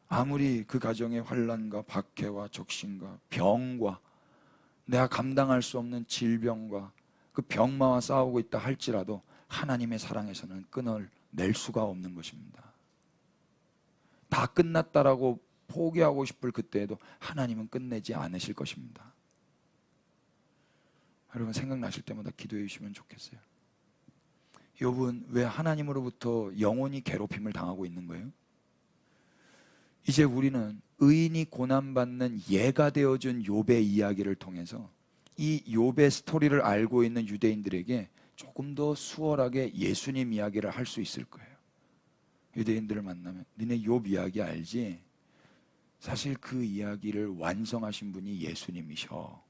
아무리 그 가정의 환난과 박해와 적신과 병과 내가 감당할 수 없는 질병과 그 병마와 싸우고 있다 할지라도 하나님의 사랑에서는 끈을 낼 수가 없는 것입니다. 다 끝났다라고 포기하고 싶을 그때에도 하나님은 끝내지 않으실 것입니다. 여러분 생각나실 때마다 기도해 주시면 좋겠어요. 욥은 왜 하나님으로부터 영원히 괴롭힘을 당하고 있는 거예요? 이제 우리는 의인이 고난받는 예가 되어준 욥의 이야기를 통해서 이 욥의 스토리를 알고 있는 유대인들에게 조금 더 수월하게 예수님 이야기를 할 수 있을 거예요. 유대인들을 만나면 니네 욥 이야기 알지? 사실 그 이야기를 완성하신 분이 예수님이셔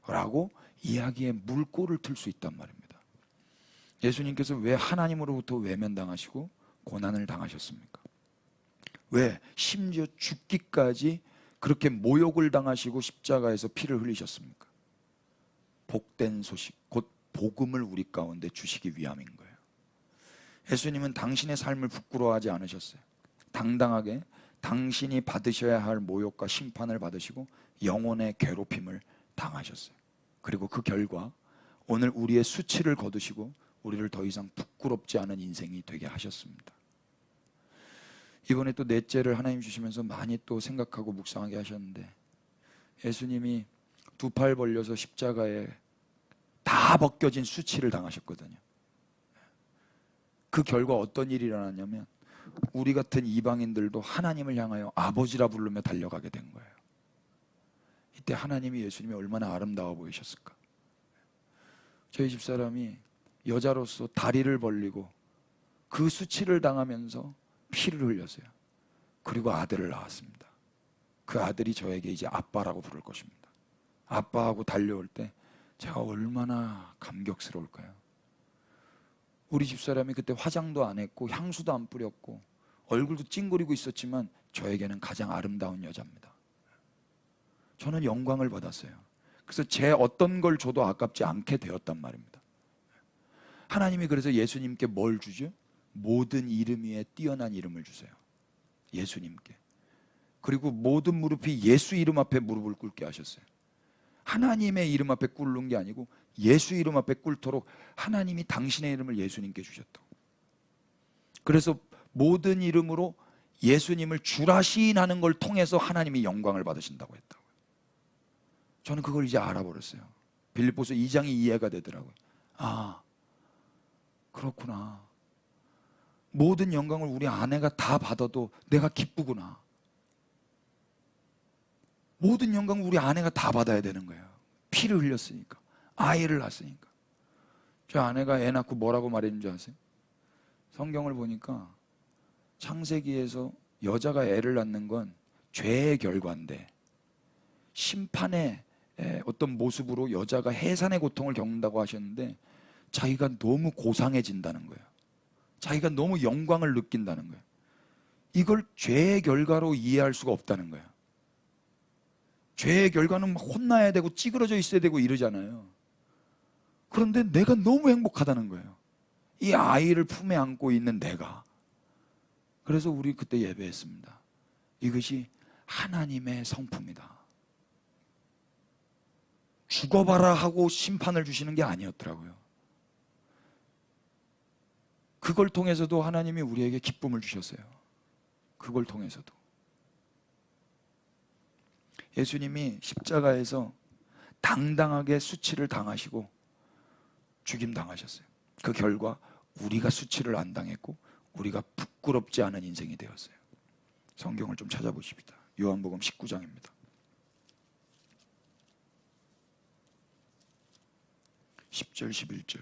라고 이야기에 물꼬를 틀 수 있단 말입니다. 예수님께서 왜 하나님으로부터 외면당하시고 고난을 당하셨습니까? 왜 심지어 죽기까지 그렇게 모욕을 당하시고 십자가에서 피를 흘리셨습니까? 복된 소식, 곧 복음을 우리 가운데 주시기 위함인 거예요. 예수님은 당신의 삶을 부끄러워하지 않으셨어요. 당당하게 당신이 받으셔야 할 모욕과 심판을 받으시고 영혼의 괴롭힘을 당하셨어요. 그리고 그 결과 오늘 우리의 수치를 거두시고 우리를 더 이상 부끄럽지 않은 인생이 되게 하셨습니다. 이번에 또 넷째를 하나님 주시면서 많이 또 생각하고 묵상하게 하셨는데, 예수님이 두 팔 벌려서 십자가에 다 벗겨진 수치를 당하셨거든요. 그 결과 어떤 일이 일어났냐면 우리 같은 이방인들도 하나님을 향하여 아버지라 부르며 달려가게 된 거예요. 이때 하나님이 예수님이 얼마나 아름다워 보이셨을까. 저희 집사람이 여자로서 다리를 벌리고 그 수치를 당하면서 피를 흘렸어요. 그리고 아들을 낳았습니다. 그 아들이 저에게 이제 아빠라고 부를 것입니다. 아빠하고 달려올 때 제가 얼마나 감격스러울까요? 우리 집사람이 그때 화장도 안 했고 향수도 안 뿌렸고 얼굴도 찡그리고 있었지만 저에게는 가장 아름다운 여자입니다. 저는 영광을 받았어요. 그래서 제 어떤 걸 줘도 아깝지 않게 되었단 말입니다. 하나님이 그래서 예수님께 뭘 주죠? 모든 이름 위에 뛰어난 이름을 주세요. 예수님께. 그리고 모든 무릎이 예수 이름 앞에 무릎을 꿇게 하셨어요. 하나님의 이름 앞에 꿇는 게 아니고 예수 이름 앞에 꿇도록 하나님이 당신의 이름을 예수님께 주셨다고. 그래서 모든 이름으로 예수님을 주라 시인하는 걸 통해서 하나님이 영광을 받으신다고 했다고요. 저는 그걸 이제 알아버렸어요. 빌립보서 2장이 이해가 되더라고요. 아, 그렇구나. 모든 영광을 우리 아내가 다 받아도 내가 기쁘구나. 모든 영광을 우리 아내가 다 받아야 되는 거예요. 피를 흘렸으니까, 아이를 낳았으니까. 저 아내가 애 낳고 뭐라고 말했는지 아세요? 성경을 보니까 창세기에서 여자가 애를 낳는 건 죄의 결과인데 심판의 어떤 모습으로 여자가 해산의 고통을 겪는다고 하셨는데, 자기가 너무 고상해진다는 거예요. 자기가 너무 영광을 느낀다는 거예요. 이걸 죄의 결과로 이해할 수가 없다는 거예요. 죄의 결과는 막 혼나야 되고 찌그러져 있어야 되고 이러잖아요. 그런데 내가 너무 행복하다는 거예요. 이 아이를 품에 안고 있는 내가. 그래서 우리 그때 예배했습니다. 이것이 하나님의 성품이다. 죽어봐라 하고 심판을 주시는 게 아니었더라고요. 그걸 통해서도 하나님이 우리에게 기쁨을 주셨어요. 그걸 통해서도. 예수님이 십자가에서 당당하게 수치를 당하시고 죽임 당하셨어요. 그 결과 우리가 수치를 안 당했고 우리가 부끄럽지 않은 인생이 되었어요. 성경을 좀 찾아보십시다. 요한복음 19장입니다. 10절 11절.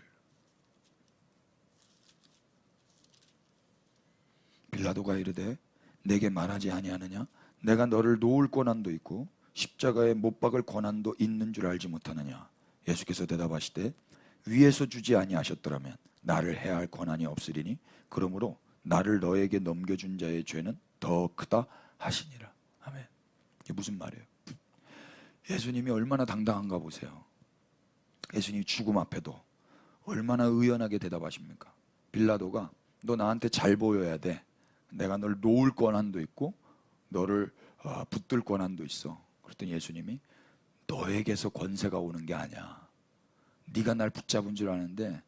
빌라도가 이르되 내게 말하지 아니하느냐? 내가 너를 놓을 권한도 있고 십자가에 못 박을 권한도 있는 줄 알지 못하느냐? 예수께서 대답하시되 위에서 주지 아니하셨더라면 나를 해야 할 권한이 없으리니 그러므로 나를 너에게 넘겨준 자의 죄는 더 크다 하시니라. 아멘. 이게 무슨 말이에요? 예수님이 얼마나 당당한가 보세요. 예수님이 죽음 앞에도 얼마나 의연하게 대답하십니까? 빌라도가 너 나한테 잘 보여야 돼. 내가 널 놓을 권한도 있고 너를 붙들 권한도 있어. 그랬더니 예수님이 너에게서 권세가 오는 게 아니야. 네가 날 붙잡은 줄 아는데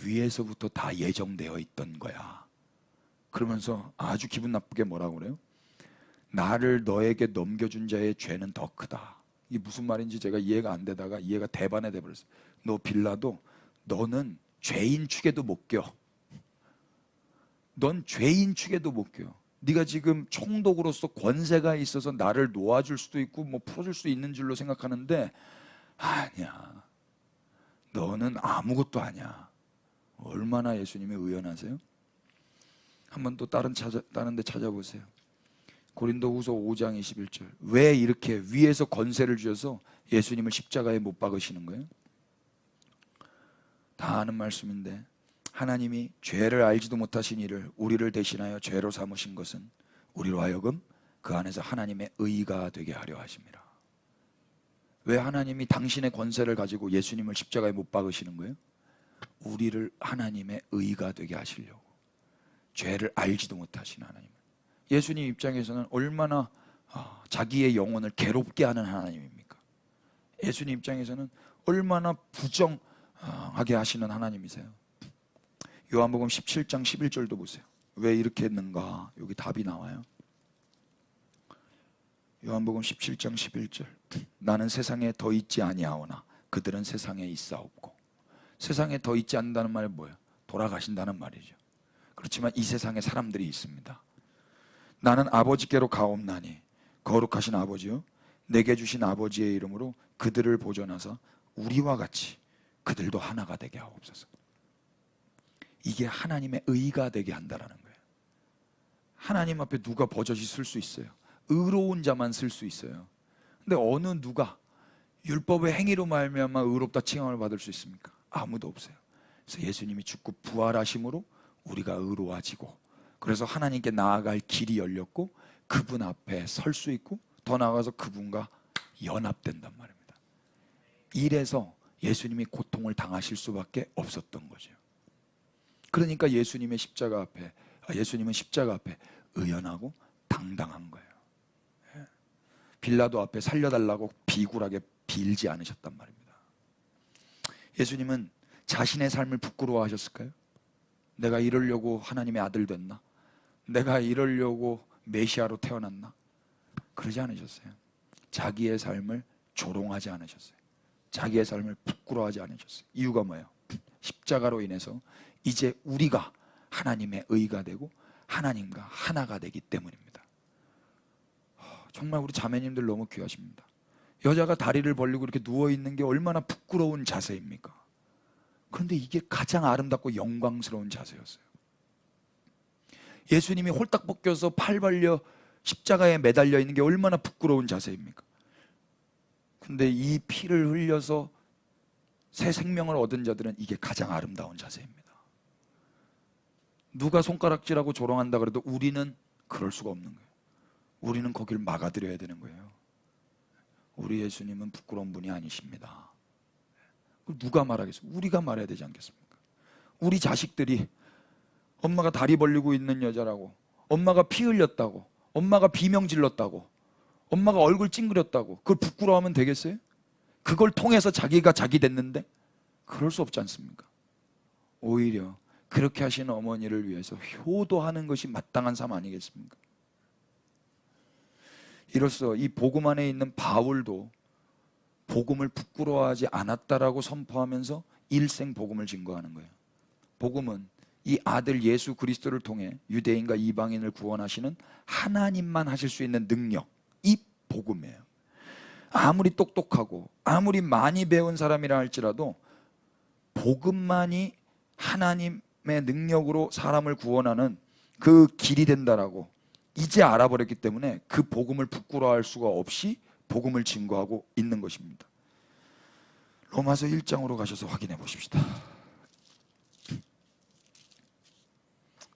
위에서부터 다 예정되어 있던 거야. 그러면서 아주 기분 나쁘게 뭐라고 그래요? 나를 너에게 넘겨준 자의 죄는 더 크다. 이게 무슨 말인지 제가 이해가 안 되다가 이해가 대반에 돼버렸어요. 너 빌라도 너는 죄인 축에도 못 껴. 넌 죄인 축에도 못 껴. 네가 지금 총독으로서 권세가 있어서 나를 놓아줄 수도 있고 뭐 풀어줄 수 있는 줄로 생각하는데 아니야. 너는 아무것도 아니야. 얼마나 예수님이 의연하세요? 한번 또 다른 데 찾아보세요. 고린도후서 5장 21절. 왜 이렇게 위에서 권세를 주셔서 예수님을 십자가에 못 박으시는 거예요? 다 아는 말씀인데 하나님이 죄를 알지도 못하신 이를 우리를 대신하여 죄로 삼으신 것은 우리로 하여금 그 안에서 하나님의 의가 되게 하려 하십니다. 왜 하나님이 당신의 권세를 가지고 예수님을 십자가에 못 박으시는 거예요? 우리를 하나님의 의가 되게 하시려고. 죄를 알지도 못하신 하나님. 예수님 입장에서는 얼마나 자기의 영혼을 괴롭게 하는 하나님입니까? 예수님 입장에서는 얼마나 부정하게 하시는 하나님이세요. 요한복음 17장 11절도 보세요. 왜 이렇게 했는가? 여기 답이 나와요. 요한복음 17장 11절. 나는 세상에 더 있지 아니하오나 그들은 세상에 있사옵고. 세상에 더 있지 않는다는 말은 뭐예요? 돌아가신다는 말이죠. 그렇지만 이 세상에 사람들이 있습니다. 나는 아버지께로 가옵나니 거룩하신 아버지요 내게 주신 아버지의 이름으로 그들을 보존하사 우리와 같이 그들도 하나가 되게 하옵소서. 이게 하나님의 의가 되게 한다라는 거예요. 하나님 앞에 누가 버젓이 쓸 수 있어요? 의로운 자만 쓸 수 있어요. 근데 어느 누가 율법의 행위로 말미암아 의롭다 칭함을 받을 수 있습니까? 아무도 없어요. 그래서 예수님이 죽고 부활하심으로 우리가 의로워지고, 그래서 하나님께 나아갈 길이 열렸고 그분 앞에 설 수 있고 더 나아가서 그분과 연합된단 말입니다. 이래서 예수님이 고통을 당하실 수밖에 없었던 거죠. 그러니까 예수님은 십자가 앞에 의연하고 당당한 거예요. 빌라도 앞에 살려달라고 비굴하게 빌지 않으셨단 말입니다. 예수님은 자신의 삶을 부끄러워하셨을까요? 내가 이러려고 하나님의 아들 됐나? 내가 이러려고 메시아로 태어났나? 그러지 않으셨어요. 자기의 삶을 조롱하지 않으셨어요. 자기의 삶을 부끄러워하지 않으셨어요. 이유가 뭐예요? 십자가로 인해서 이제 우리가 하나님의 의가 되고 하나님과 하나가 되기 때문입니다. 정말 우리 자매님들 너무 귀하십니다. 여자가 다리를 벌리고 이렇게 누워있는 게 얼마나 부끄러운 자세입니까? 그런데 이게 가장 아름답고 영광스러운 자세였어요. 예수님이 홀딱 벗겨서 팔 벌려 십자가에 매달려 있는 게 얼마나 부끄러운 자세입니까? 근데 이 피를 흘려서 새 생명을 얻은 자들은 이게 가장 아름다운 자세입니다. 누가 손가락질하고 조롱한다 그래도 우리는 그럴 수가 없는 거예요. 우리는 거길 막아드려야 되는 거예요. 우리 예수님은 부끄러운 분이 아니십니다. 누가 말하겠어요? 우리가 말해야 되지 않겠습니까? 우리 자식들이 엄마가 다리 벌리고 있는 여자라고, 엄마가 피 흘렸다고, 엄마가 비명 질렀다고, 엄마가 얼굴 찡그렸다고 그걸 부끄러워하면 되겠어요? 그걸 통해서 자기가 자기 됐는데? 그럴 수 없지 않습니까? 오히려 그렇게 하시는 어머니를 위해서 효도하는 것이 마땅한 삶 아니겠습니까? 이로써 이 복음 안에 있는 바울도 복음을 부끄러워하지 않았다라고 선포하면서 일생 복음을 증거하는 거예요. 복음은 이 아들 예수 그리스도를 통해 유대인과 이방인을 구원하시는 하나님만 하실 수 있는 능력, 이 복음이에요. 아무리 똑똑하고 아무리 많이 배운 사람이라 할지라도 복음만이 하나님의 능력으로 사람을 구원하는 그 길이 된다라고 이제 알아버렸기 때문에 그 복음을 부끄러워할 수가 없이 복음을 증거하고 있는 것입니다. 로마서 1장으로 가셔서 확인해 보십시다.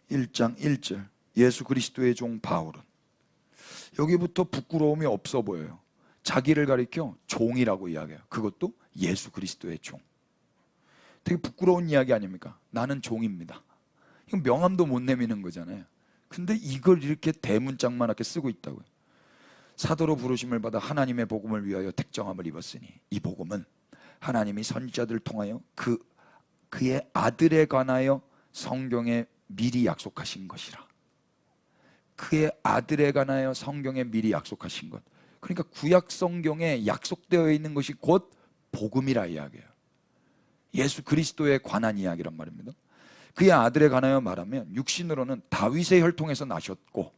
1장 1절 예수 그리스도의 종 바울은, 여기부터 부끄러움이 없어 보여요. 자기를 가리켜 종이라고 이야기해요. 그것도 예수 그리스도의 종. 되게 부끄러운 이야기 아닙니까? 나는 종입니다. 이건 명함도 못 내미는 거잖아요. 근데 이걸 이렇게 대문짝만하게 쓰고 있다고요. 사도로 부르심을 받아 하나님의 복음을 위하여 택정함을 입었으니 이 복음은 하나님이 선지자들을 통하여 그의 아들에 관하여 성경에 미리 약속하신 것이라. 그의 아들에 관하여 성경에 미리 약속하신 것. 그러니까 구약 성경에 약속되어 있는 것이 곧 복음이라 이야기예요. 예수 그리스도에 관한 이야기란 말입니다. 그의 아들에 관하여 말하면 육신으로는 다윗의 혈통에서 나셨고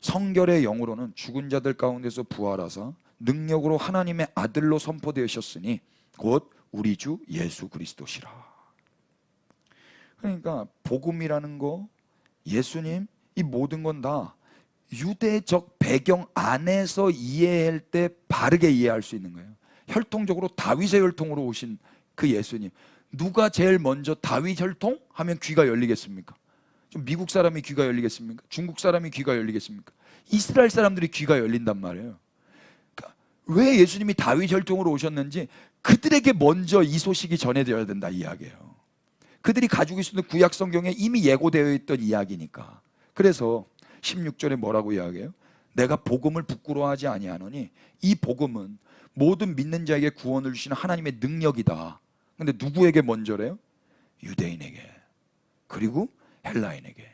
성결의 영으로는 죽은 자들 가운데서 부활하사 능력으로 하나님의 아들로 선포되셨으니 곧 우리 주 예수 그리스도시라. 그러니까 복음이라는 거, 예수님, 이 모든 건 다 유대적 배경 안에서 이해할 때 바르게 이해할 수 있는 거예요. 혈통적으로 다윗의 혈통으로 오신 그 예수님, 누가 제일 먼저 다윗 혈통 하면 귀가 열리겠습니까? 좀 미국 사람이 귀가 열리겠습니까? 중국 사람이 귀가 열리겠습니까? 이스라엘 사람들이 귀가 열린단 말이에요. 그러니까 왜 예수님이 다윗 혈통으로 오셨는지 그들에게 먼저 이 소식이 전해져야 된다 이야기예요. 그들이 가지고 있는 구약 성경에 이미 예고되어 있던 이야기니까. 그래서 16절에 뭐라고 이야기해요? 내가 복음을 부끄러워하지 아니하노니 이 복음은 모든 믿는 자에게 구원을 주시는 하나님의 능력이다. 근데 누구에게 먼저래요? 유대인에게, 그리고 헬라인에게.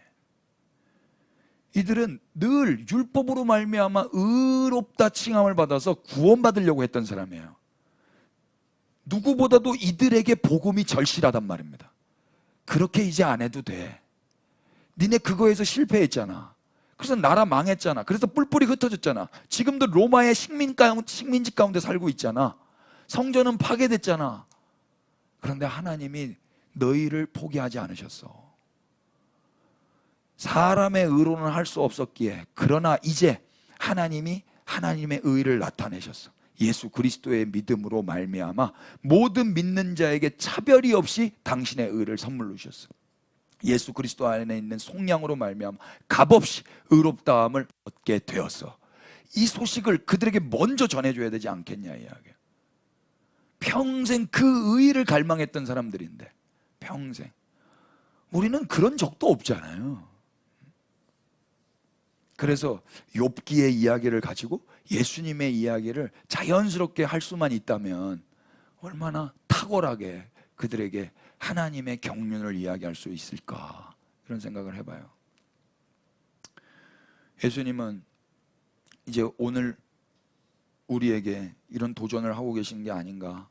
이들은 늘 율법으로 말미암아 의롭다 칭함을 받아서 구원받으려고 했던 사람이에요. 누구보다도 이들에게 복음이 절실하단 말입니다. 그렇게 이제 안 해도 돼. 니네 그거에서 실패했잖아. 그래서 나라 망했잖아. 그래서 뿔뿔이 흩어졌잖아. 지금도 로마의 식민지 가운데 살고 있잖아. 성전은 파괴됐잖아. 그런데 하나님이 너희를 포기하지 않으셨어. 사람의 의로는 할 수 없었기에, 그러나 이제 하나님이 하나님의 의를 나타내셨어. 예수 그리스도의 믿음으로 말미암아 모든 믿는 자에게 차별이 없이 당신의 의를 선물로 주셨어. 예수 그리스도 안에 있는 속량으로 말미암아 값없이 의롭다함을 얻게 되었어. 이 소식을 그들에게 먼저 전해줘야 되지 않겠냐 이야기야. 평생 그 의를 갈망했던 사람들인데, 평생. 우리는 그런 적도 없잖아요. 그래서 욥기의 이야기를 가지고 예수님의 이야기를 자연스럽게 할 수만 있다면 얼마나 탁월하게 그들에게 하나님의 경륜을 이야기할 수 있을까, 이런 생각을 해봐요. 예수님은 이제 오늘 우리에게 이런 도전을 하고 계신 게 아닌가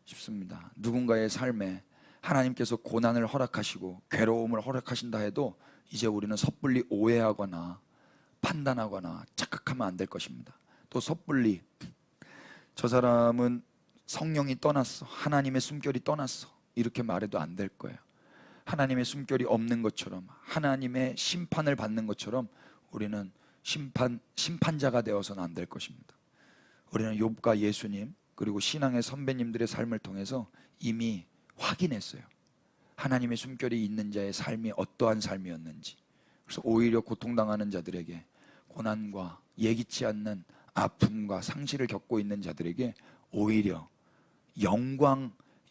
싶습니다. 누군가의 삶에 하나님께서 고난을 허락하시고 괴로움을 허락하신다 해도 이제 우리는 섣불리 오해하거나 판단하거나 착각하면 안 될 것입니다. 또 섣불리 저 사람은 성령이 떠났어, 하나님의 숨결이 떠났어, 이렇게 말해도 안 될 거예요. 하나님의 숨결이 없는 것처럼, 하나님의 심판을 받는 것처럼 우리는 심판자가 되어서는 안 될 것입니다. 우리는 욥과 예수님 그리고 신앙의 선배님들의 삶을 통해서 이미 확인했어요. 하나님의 숨결이 있는 자의 삶이 어떠한 삶이었는지. 그래서 오히려 고통당하는 자들에게, 고난과 예기치 않는 아픔과 상실을 겪고 있는 자들에게 오히려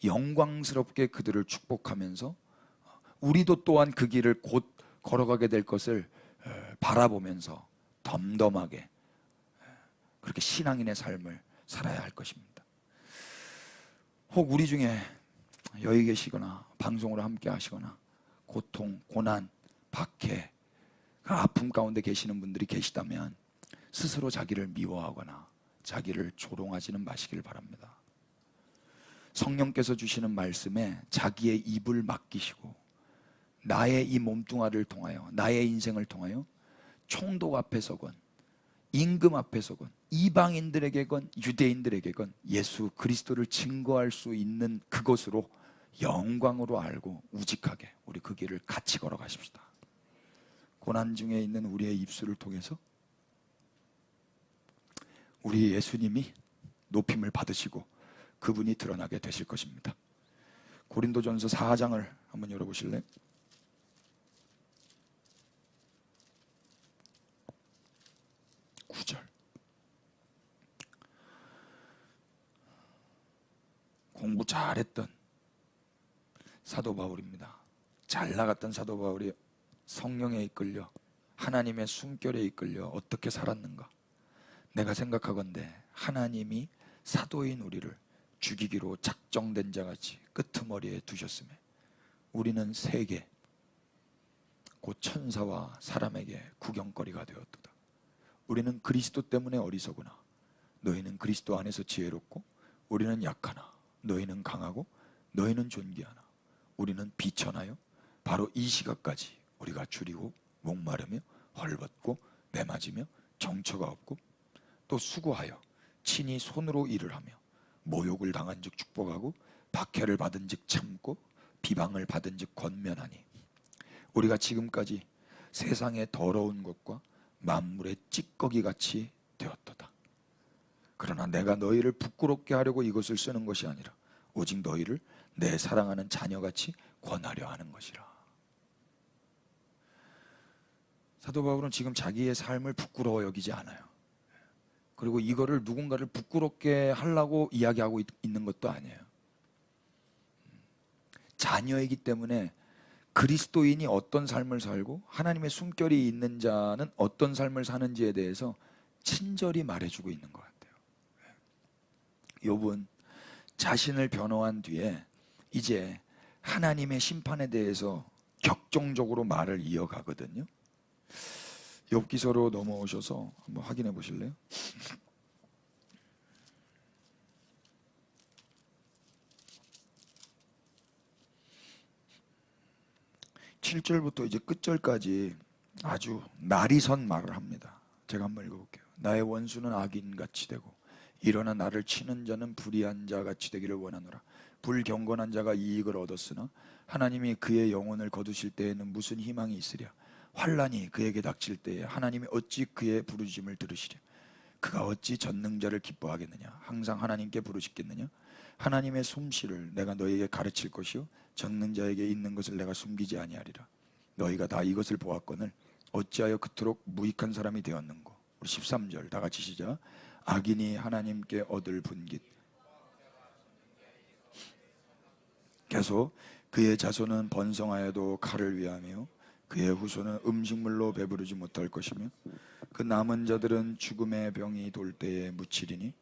영광스럽게 그들을 축복하면서 우리도 또한 그 길을 곧 걸어가게 될 것을 바라보면서 덤덤하게 그렇게 신앙인의 삶을 살아야 할 것입니다. 혹 우리 중에 여기 계시거나 방송으로 함께 하시거나 고통, 고난, 박해, 그 아픔 가운데 계시는 분들이 계시다면 스스로 자기를 미워하거나 자기를 조롱하지는 마시길 바랍니다. 성령께서 주시는 말씀에 자기의 입을 맡기시고 나의 이 몸뚱아리를 통하여, 나의 인생을 통하여 총독 앞에서건 임금 앞에서건 이방인들에게건 유대인들에게건 예수 그리스도를 증거할 수 있는 그것으로 영광으로 알고 우직하게 우리 그 길을 같이 걸어가십시다. 고난 중에 있는 우리의 입술을 통해서 우리 예수님이 높임을 받으시고 그분이 드러나게 되실 것입니다. 고린도전서 4장을 한번 열어보실래요? 공부 잘했던 사도 바울입니다. 잘 나갔던 사도 바울이 성령에 이끌려 하나님의 숨결에 이끌려 어떻게 살았는가? 내가 생각하건대 하나님이 사도인 우리를 죽이기로 작정된 자같이 끄트머리에 두셨으며 우리는 세계 곧 천사와 사람에게 구경거리가 되었도다. 우리는 그리스도 때문에 어리석으나 너희는 그리스도 안에서 지혜롭고 우리는 약하나 너희는 강하고 너희는 존귀하나 우리는 비천하여 바로 이 시각까지 우리가 줄이고 목마르며 헐벗고 매맞으며 정처가 없고 또 수고하여 친히 손으로 일을 하며 모욕을 당한 즉 축복하고 박해를 받은 즉 참고 비방을 받은 즉 권면하니 우리가 지금까지 세상의 더러운 것과 만물의 찌꺼기 같이 되었도다. 그러나 내가 너희를 부끄럽게 하려고 이것을 쓰는 것이 아니라 오직 너희를 내 사랑하는 자녀같이 권하려 하는 것이라. 사도 바울은 지금 자기의 삶을 부끄러워 여기지 않아요. 그리고 이거를 누군가를 부끄럽게 하려고 이야기하고 있는 것도 아니에요. 자녀이기 때문에 그리스도인이 어떤 삶을 살고 하나님의 숨결이 있는 자는 어떤 삶을 사는지에 대해서 친절히 말해주고 있는 것 같아요. 욥은 자신을 변호한 뒤에 이제 하나님의 심판에 대해서 격정적으로 말을 이어가거든요. 욥기서로 넘어오셔서 한번 확인해 보실래요? 7절부터 이제 끝절까지 아주 날이 선 말을 합니다. 제가 한번 읽어볼게요. 나의 원수는 악인같이 되고 일어나 나를 치는 자는 불의한 자같이 되기를 원하노라. 불경건한 자가 이익을 얻었으나 하나님이 그의 영혼을 거두실 때에는 무슨 희망이 있으랴. 환난이 그에게 닥칠 때에 하나님이 어찌 그의 부르짖음을 들으시랴. 그가 어찌 전능자를 기뻐하겠느냐. 항상 하나님께 부르짖겠느냐. 하나님의 솜씨를 내가 너희에게 가르칠 것이요 전능자에게 있는 것을 내가 숨기지 아니하리라. 너희가 다 이것을 보았거늘 어찌하여 그토록 무익한 사람이 되었는고. 우리 13절 다 같이 시작. 악인이 하나님께 얻을 분깃. 계속 그의 자손은 번성하여도 칼을 위하며 그의 후손은 음식물로 배부르지 못할 것이며 그 남은 자들은 죽음의 병이 돌 때에 묻히리니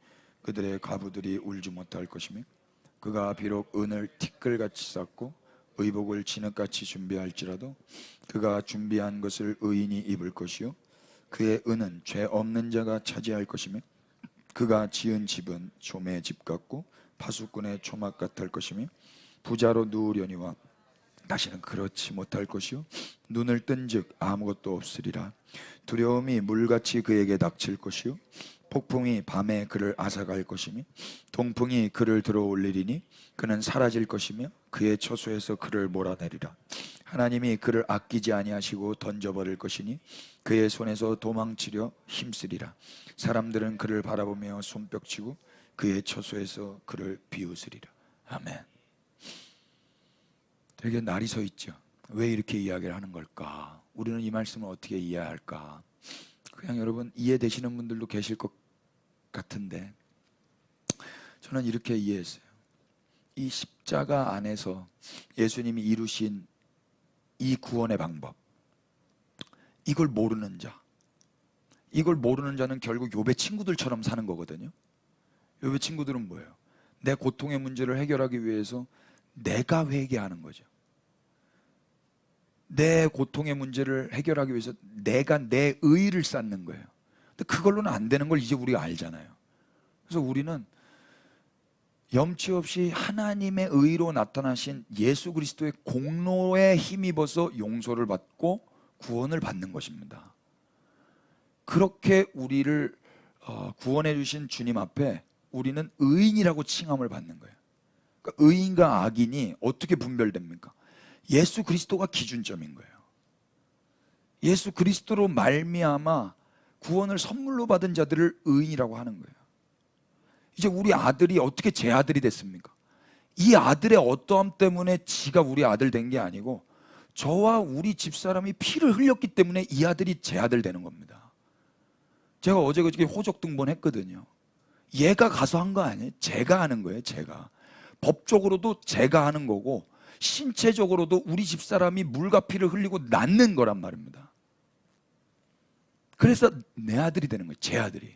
그들의 과부들이 울지 못할 것이며 그가 비록 은을 티끌같이 쌓고 의복을 진흙같이 준비할지라도 그가 준비한 것을 의인이 입을 것이요 그의 은은 죄 없는 자가 차지할 것이며 그가 지은 집은 조매의 집 같고 파수꾼의 초막 같을 것이며 부자로 누우려니와 다시는 그렇지 못할 것이요 눈을 뜬즉 아무것도 없으리라. 두려움이 물같이 그에게 닥칠 것이요 폭풍이 밤에 그를 앗아갈 것이며 동풍이 그를 들어올리리니 그는 사라질 것이며 그의 처소에서 그를 몰아내리라. 하나님이 그를 아끼지 아니하시고 던져버릴 것이니 그의 손에서 도망치려 힘쓰리라. 사람들은 그를 바라보며 손뼉치고 그의 처소에서 그를 비웃으리라. 아멘. 되게 날이 서 있죠. 왜 이렇게 이야기를 하는 걸까? 우리는 이 말씀을 어떻게 이해할까? 그냥 여러분 이해되시는 분들도 계실 것 같은데 저는 이렇게 이해했어요. 이 십자가 안에서 예수님이 이루신 이 구원의 방법, 이걸 모르는 자, 이걸 모르는 자는 결국 욥의 친구들처럼 사는 거거든요. 욥의 친구들은 뭐예요? 내 고통의 문제를 해결하기 위해서 내가 회개하는 거죠. 내 고통의 문제를 해결하기 위해서 내가 내 의의를 쌓는 거예요. 근데 그걸로는 안 되는 걸 이제 우리가 알잖아요. 그래서 우리는 염치 없이 하나님의 의로 나타나신 예수 그리스도의 공로에 힘입어서 용서를 받고 구원을 받는 것입니다. 그렇게 우리를 구원해 주신 주님 앞에 우리는 의인이라고 칭함을 받는 거예요. 그러니까 의인과 악인이 어떻게 분별됩니까? 예수 그리스도가 기준점인 거예요. 예수 그리스도로 말미암아 구원을 선물로 받은 자들을 의인이라고 하는 거예요. 이제 우리 아들이 어떻게 제 아들이 됐습니까? 이 아들의 어떠함 때문에 지가 우리 아들 된 게 아니고 저와 우리 집사람이 피를 흘렸기 때문에 이 아들이 제 아들 되는 겁니다. 제가 어제 그저께 호적 등본했거든요. 얘가 가서 한 거 아니에요. 제가 하는 거예요. 제가 법적으로도 제가 하는 거고 신체적으로도 우리 집사람이 물과 피를 흘리고 낳는 거란 말입니다. 그래서 내 아들이 되는 거예요. 제 아들이.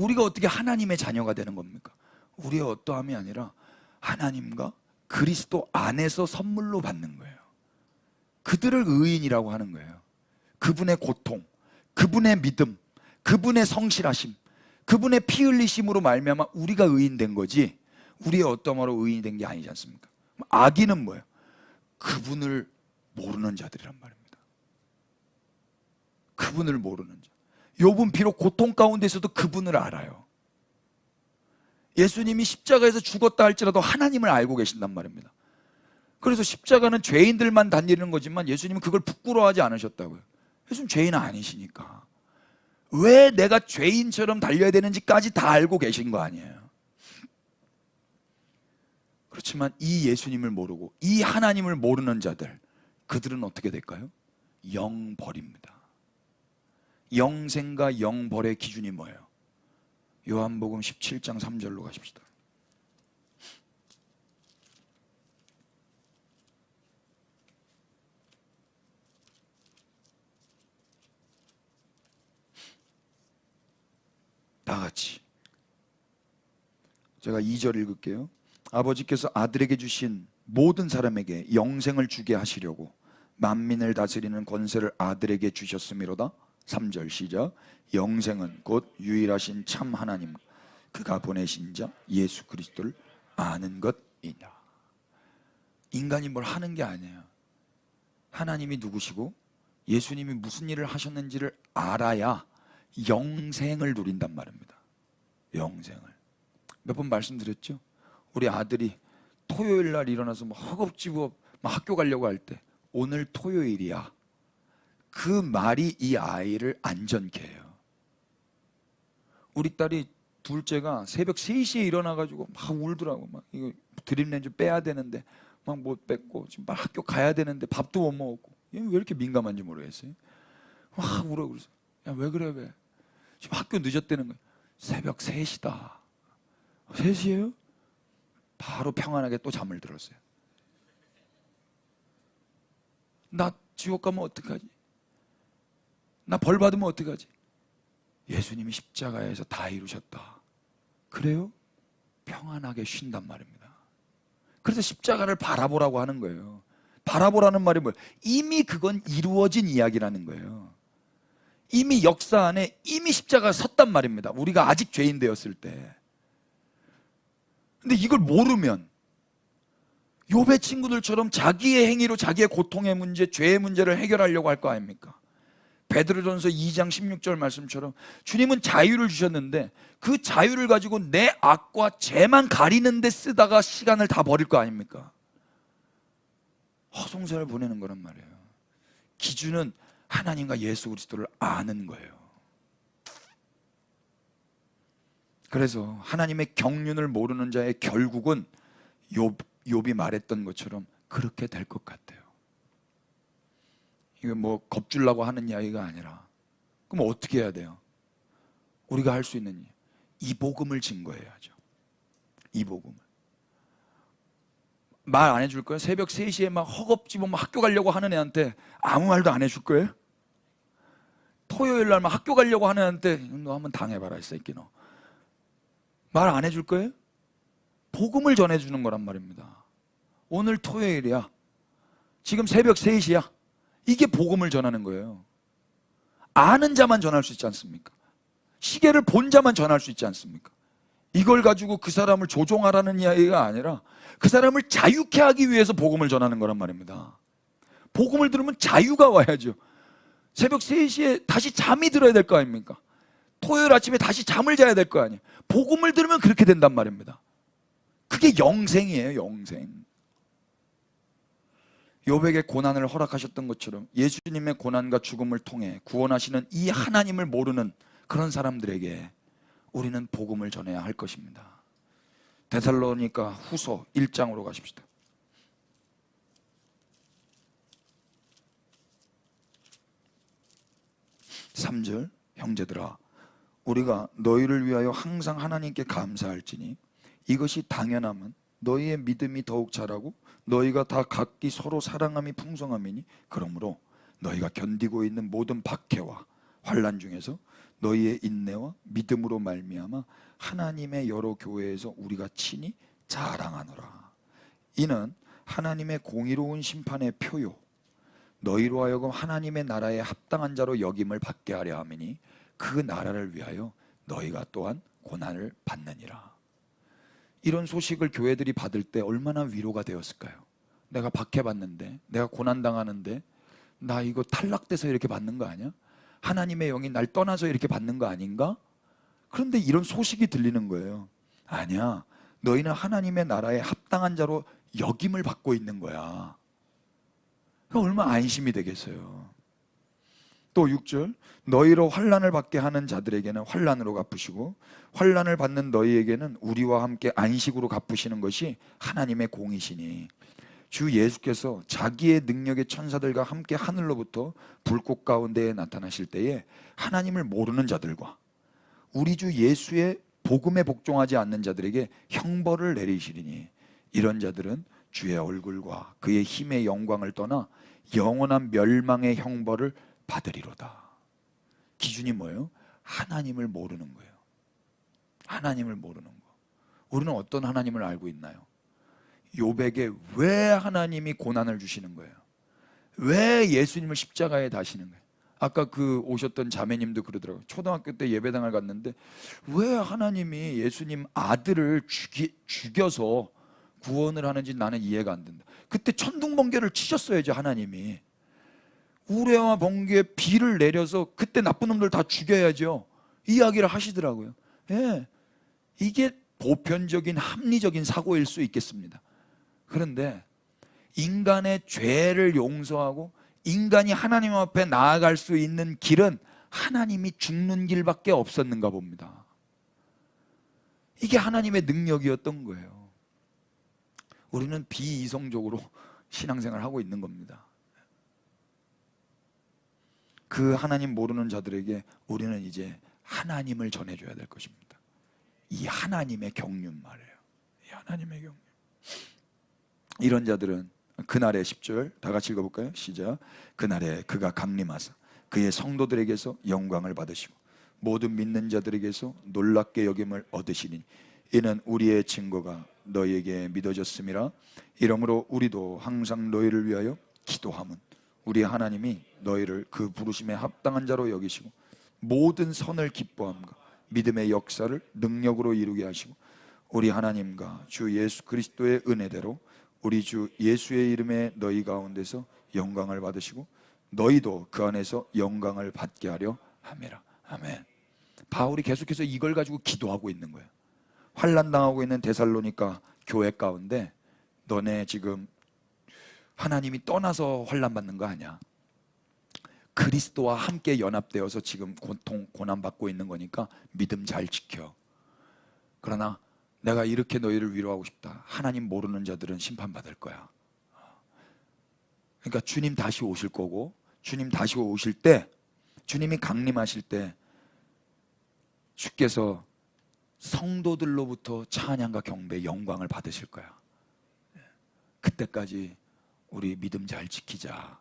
우리가 어떻게 하나님의 자녀가 되는 겁니까? 우리의 어떠함이 아니라 하나님과 그리스도 안에서 선물로 받는 거예요. 그들을 의인이라고 하는 거예요. 그분의 고통, 그분의 믿음, 그분의 성실하심, 그분의 피 흘리심으로 말미암아 우리가 의인된 거지, 우리의 어떠함으로 의인이 된 게 아니지 않습니까? 악인은 뭐예요? 그분을 모르는 자들이란 말입니다. 그분을 모르는 자. 욥은 비록 고통 가운데서도 그분을 알아요. 예수님이 십자가에서 죽었다 할지라도 하나님을 알고 계신단 말입니다. 그래서 십자가는 죄인들만 다니는 거지만 예수님은 그걸 부끄러워하지 않으셨다고요. 예수님 죄인은 아니시니까. 왜 내가 죄인처럼 달려야 되는지까지 다 알고 계신 거 아니에요. 그렇지만 이 예수님을 모르고 이 하나님을 모르는 자들, 그들은 어떻게 될까요? 영벌입니다. 영생과 영벌의 기준이 뭐예요? 요한복음 17장 3절로 가십시다. 다 같이 제가 2절 읽을게요. 아버지께서 아들에게 주신 모든 사람에게 영생을 주게 하시려고 만민을 다스리는 권세를 아들에게 주셨음이로다. 3절 시작. 영생은 곧 유일하신 참 하나님, 그가 보내신 자 예수 그리스도를 아는 것이냐. 인간이 뭘 하는 게 아니에요. 하나님이 누구시고 예수님이 무슨 일을 하셨는지를 알아야 영생을 누린단 말입니다. 영생을. 몇 번 말씀드렸죠? 우리 아들이 토요일 날 일어나서 허겁지겁 학교 가려고 할 때 오늘 토요일이야, 그 말이 이 아이를 안전케 해요. 우리 딸이 둘째가 새벽 3시에 일어나가지고 막 울더라고. 막 이거 드립렌즈 빼야 되는데 막 못 뺐고 지금 막 학교 가야 되는데 밥도 못 먹었고. 얘 왜 이렇게 민감한지 모르겠어요. 막 울어. 그래서 야, 왜 그래 왜? 지금 학교 늦었다는 거야. 새벽 3시다. 3시예요? 바로 평안하게 또 잠을 들었어요. 나 지옥 가면 어떡하지? 나 벌 받으면 어떡하지? 예수님이 십자가에서 다 이루셨다. 그래요? 평안하게 쉰단 말입니다. 그래서 십자가를 바라보라고 하는 거예요. 바라보라는 말이 뭐예요? 이미 그건 이루어진 이야기라는 거예요. 이미 역사 안에 이미 십자가가 섰단 말입니다. 우리가 아직 죄인 되었을 때. 근데 이걸 모르면 욥의 친구들처럼 자기의 행위로 자기의 고통의 문제, 죄의 문제를 해결하려고 할 거 아닙니까? 베드로전서 2장 16절 말씀처럼 주님은 자유를 주셨는데 그 자유를 가지고 내 악과 죄만 가리는 데 쓰다가 시간을 다 버릴 거 아닙니까? 허송세를 보내는 거란 말이에요. 기준은 하나님과 예수 그리스도를 아는 거예요. 그래서 하나님의 경륜을 모르는 자의 결국은 욥이 말했던 것처럼 그렇게 될 것 같아요. 이거 뭐 겁주려고 하는 이야기가 아니라, 그럼 어떻게 해야 돼요? 우리가 할 수 있는 이 복음을 증거해야죠. 이 복음을. 말 안 해줄 거예요? 새벽 3시에 막 허겁지겁 막 학교 가려고 하는 애한테 아무 말도 안 해줄 거예요? 토요일 날 막 학교 가려고 하는 애한테 너 한번 당해봐라 이 새끼 너. 말 안 해줄 거예요? 복음을 전해주는 거란 말입니다. 오늘 토요일이야. 지금 새벽 3시야. 이게 복음을 전하는 거예요. 아는 자만 전할 수 있지 않습니까? 시계를 본 자만 전할 수 있지 않습니까? 이걸 가지고 그 사람을 조종하라는 이야기가 아니라 그 사람을 자유케 하기 위해서 복음을 전하는 거란 말입니다. 복음을 들으면 자유가 와야죠. 새벽 3시에 다시 잠이 들어야 될 거 아닙니까? 토요일 아침에 다시 잠을 자야 될 거 아니에요. 복음을 들으면 그렇게 된단 말입니다. 그게 영생이에요. 영생. 욥에게 고난을 허락하셨던 것처럼 예수님의 고난과 죽음을 통해 구원하시는 이 하나님을 모르는 그런 사람들에게 우리는 복음을 전해야 할 것입니다. 데살로니가 후서 1장으로 가십시다. 3절. 형제들아, 우리가 너희를 위하여 항상 하나님께 감사할지니 이것이 당연함은 너희의 믿음이 더욱 자라고 너희가 다 각기 서로 사랑함이 풍성함이니, 그러므로 너희가 견디고 있는 모든 박해와 환난 중에서 너희의 인내와 믿음으로 말미암아 하나님의 여러 교회에서 우리가 친히 자랑하노라. 이는 하나님의 공의로운 심판의 표요 너희로 하여금 하나님의 나라에 합당한 자로 여김을 받게 하려 함이니 그 나라를 위하여 너희가 또한 고난을 받느니라. 이런 소식을 교회들이 받을 때 얼마나 위로가 되었을까요? 내가 박해받는데, 내가 고난당하는데, 나 이거 탈락돼서 이렇게 받는 거 아니야? 하나님의 영이 날 떠나서 이렇게 받는 거 아닌가? 그런데 이런 소식이 들리는 거예요. 아니야, 너희는 하나님의 나라에 합당한 자로 여김을 받고 있는 거야. 얼마나 안심이 되겠어요. 또 6절, 너희로 환난을 받게 하는 자들에게는 환난으로 갚으시고 환난을 받는 너희에게는 우리와 함께 안식으로 갚으시는 것이 하나님의 공이시니 주 예수께서 자기의 능력의 천사들과 함께 하늘로부터 불꽃 가운데에 나타나실 때에 하나님을 모르는 자들과 우리 주 예수의 복음에 복종하지 않는 자들에게 형벌을 내리시리니 이런 자들은 주의 얼굴과 그의 힘의 영광을 떠나 영원한 멸망의 형벌을 받으리로다. 기준이 뭐예요? 하나님을 모르는 거예요. 하나님을 모르는 거. 우리는 어떤 하나님을 알고 있나요? 욥에게 왜 하나님이 고난을 주시는 거예요? 왜 예수님을 십자가에 다시는 거예요? 아까 그 오셨던 자매님도 그러더라고요. 초등학교 때 예배당을 갔는데 왜 하나님이 예수님 아들을 죽여서 구원을 하는지 나는 이해가 안 된다. 그때 천둥번개를 치셨어야지. 하나님이 우레와 번개에 비를 내려서 그때 나쁜 놈들 다 죽여야죠. 이야기를 하시더라고요. 예, 이게 보편적인 합리적인 사고일 수 있겠습니다. 그런데 인간의 죄를 용서하고 인간이 하나님 앞에 나아갈 수 있는 길은 하나님이 죽는 길밖에 없었는가 봅니다. 이게 하나님의 능력이었던 거예요. 우리는 비이성적으로 신앙생활을 하고 있는 겁니다. 그 하나님 모르는 자들에게 우리는 이제 하나님을 전해줘야 될 것입니다. 이 하나님의 경륜 말이에요. 이 하나님의 경륜. 이런 자들은 그날의 10절 다 같이 읽어볼까요? 시작. 그날에 그가 강림하사 그의 성도들에게서 영광을 받으시고 모든 믿는 자들에게서 놀랍게 여김을 얻으시니 이는 우리의 증거가 너희에게 믿어졌음이라. 이러므로 우리도 항상 너희를 위하여 기도함은 우리 하나님이 너희를 그 부르심에 합당한 자로 여기시고 모든 선을 기뻐함과 믿음의 역사를 능력으로 이루게 하시고 우리 하나님과 주 예수 그리스도의 은혜대로 우리 주 예수의 이름에 너희 가운데서 영광을 받으시고 너희도 그 안에서 영광을 받게 하려 함이라. 아멘. 바울이 계속해서 이걸 가지고 기도하고 있는 거예요. 환난당하고 있는 데살로니가 교회 가운데 너네 지금 하나님이 떠나서 환난받는 거 아니야. 그리스도와 함께 연합되어서 지금 고난받고 있는 거니까 믿음 잘 지켜. 그러나 내가 이렇게 너희를 위로하고 싶다. 하나님 모르는 자들은 심판받을 거야. 그러니까 주님 다시 오실 거고 주님 다시 오실 때 주님이 강림하실 때 주께서 성도들로부터 찬양과 경배, 영광을 받으실 거야. 그때까지 우리 믿음 잘 지키자.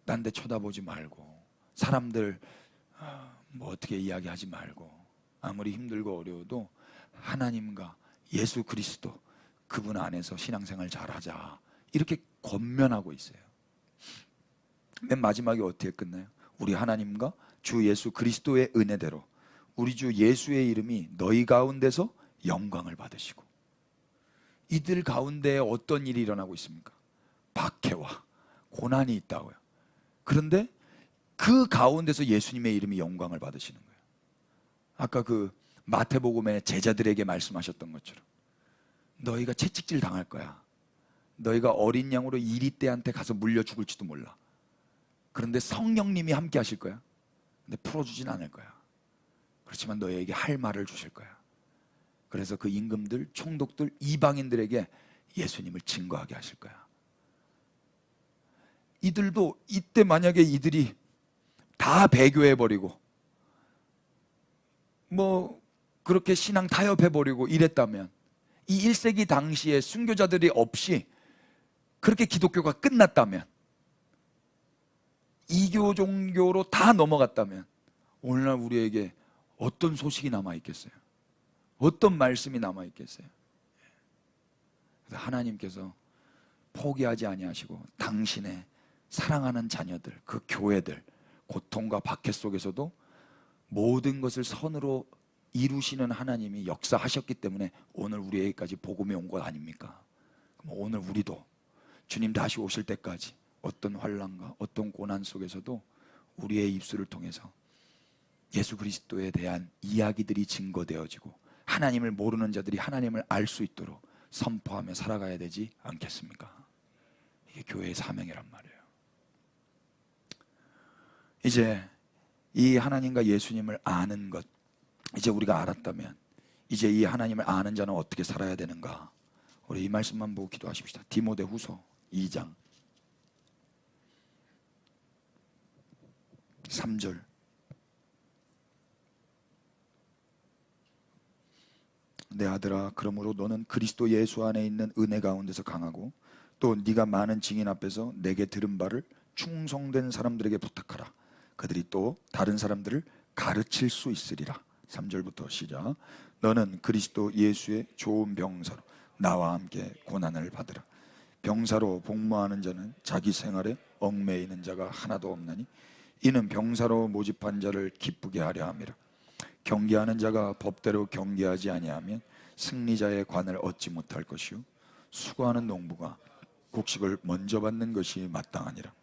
딴 데 쳐다보지 말고 사람들 뭐 어떻게 이야기하지 말고 아무리 힘들고 어려워도 하나님과 예수 그리스도 그분 안에서 신앙생활 잘하자. 이렇게 권면하고 있어요. 맨 마지막에 어떻게 끝나요? 우리 하나님과 주 예수 그리스도의 은혜대로 우리 주 예수의 이름이 너희 가운데서 영광을 받으시고. 이들 가운데 어떤 일이 일어나고 있습니까? 박해와 고난이 있다고요. 그런데 그 가운데서 예수님의 이름이 영광을 받으시는 거예요. 아까 그 마태복음의 제자들에게 말씀하셨던 것처럼 너희가 채찍질 당할 거야. 너희가 어린 양으로 이리떼한테 가서 물려 죽을지도 몰라. 그런데 성령님이 함께 하실 거야. 근데 풀어주진 않을 거야. 그렇지만 너희에게 할 말을 주실 거야. 그래서 그 임금들, 총독들, 이방인들에게 예수님을 증거하게 하실 거야. 이들도 이때 만약에 이들이 다 배교해버리고 뭐 그렇게 신앙 타협해버리고 이랬다면 이 1세기 당시에 순교자들이 없이 그렇게 기독교가 끝났다면 이교 종교로 다 넘어갔다면 오늘날 우리에게 어떤 소식이 남아있겠어요? 어떤 말씀이 남아있겠어요? 그래서 하나님께서 포기하지 아니하시고 당신의 사랑하는 자녀들, 그 교회들, 고통과 박해 속에서도 모든 것을 선으로 이루시는 하나님이 역사하셨기 때문에 오늘 우리에게까지 복음이 온 것 아닙니까? 그럼 오늘 우리도 주님 다시 오실 때까지 어떤 환난과 어떤 고난 속에서도 우리의 입술을 통해서 예수 그리스도에 대한 이야기들이 증거되어지고 하나님을 모르는 자들이 하나님을 알 수 있도록 선포하며 살아가야 되지 않겠습니까? 이게 교회의 사명이란 말이에요. 이제 이 하나님과 예수님을 아는 것, 이제 우리가 알았다면 이제 이 하나님을 아는 자는 어떻게 살아야 되는가? 우리 이 말씀만 보고 기도하십시다. 디모데후서 2장 3절. 내 아들아, 그러므로 너는 그리스도 예수 안에 있는 은혜 가운데서 강하고 또 네가 많은 증인 앞에서 내게 들은 바를 충성된 사람들에게 부탁하라. 그들이 또 다른 사람들을 가르칠 수 있으리라. 3절부터 시작. 너는 그리스도 예수의 좋은 병사로 나와 함께 고난을 받으라. 병사로 복무하는 자는 자기 생활에 얽매이는 자가 하나도 없나니 이는 병사로 모집한 자를 기쁘게 하려 함이라. 경계하는 자가 법대로 경계하지 아니하면 승리자의 관을 얻지 못할 것이요 수고하는 농부가 곡식을 먼저 받는 것이 마땅하니라.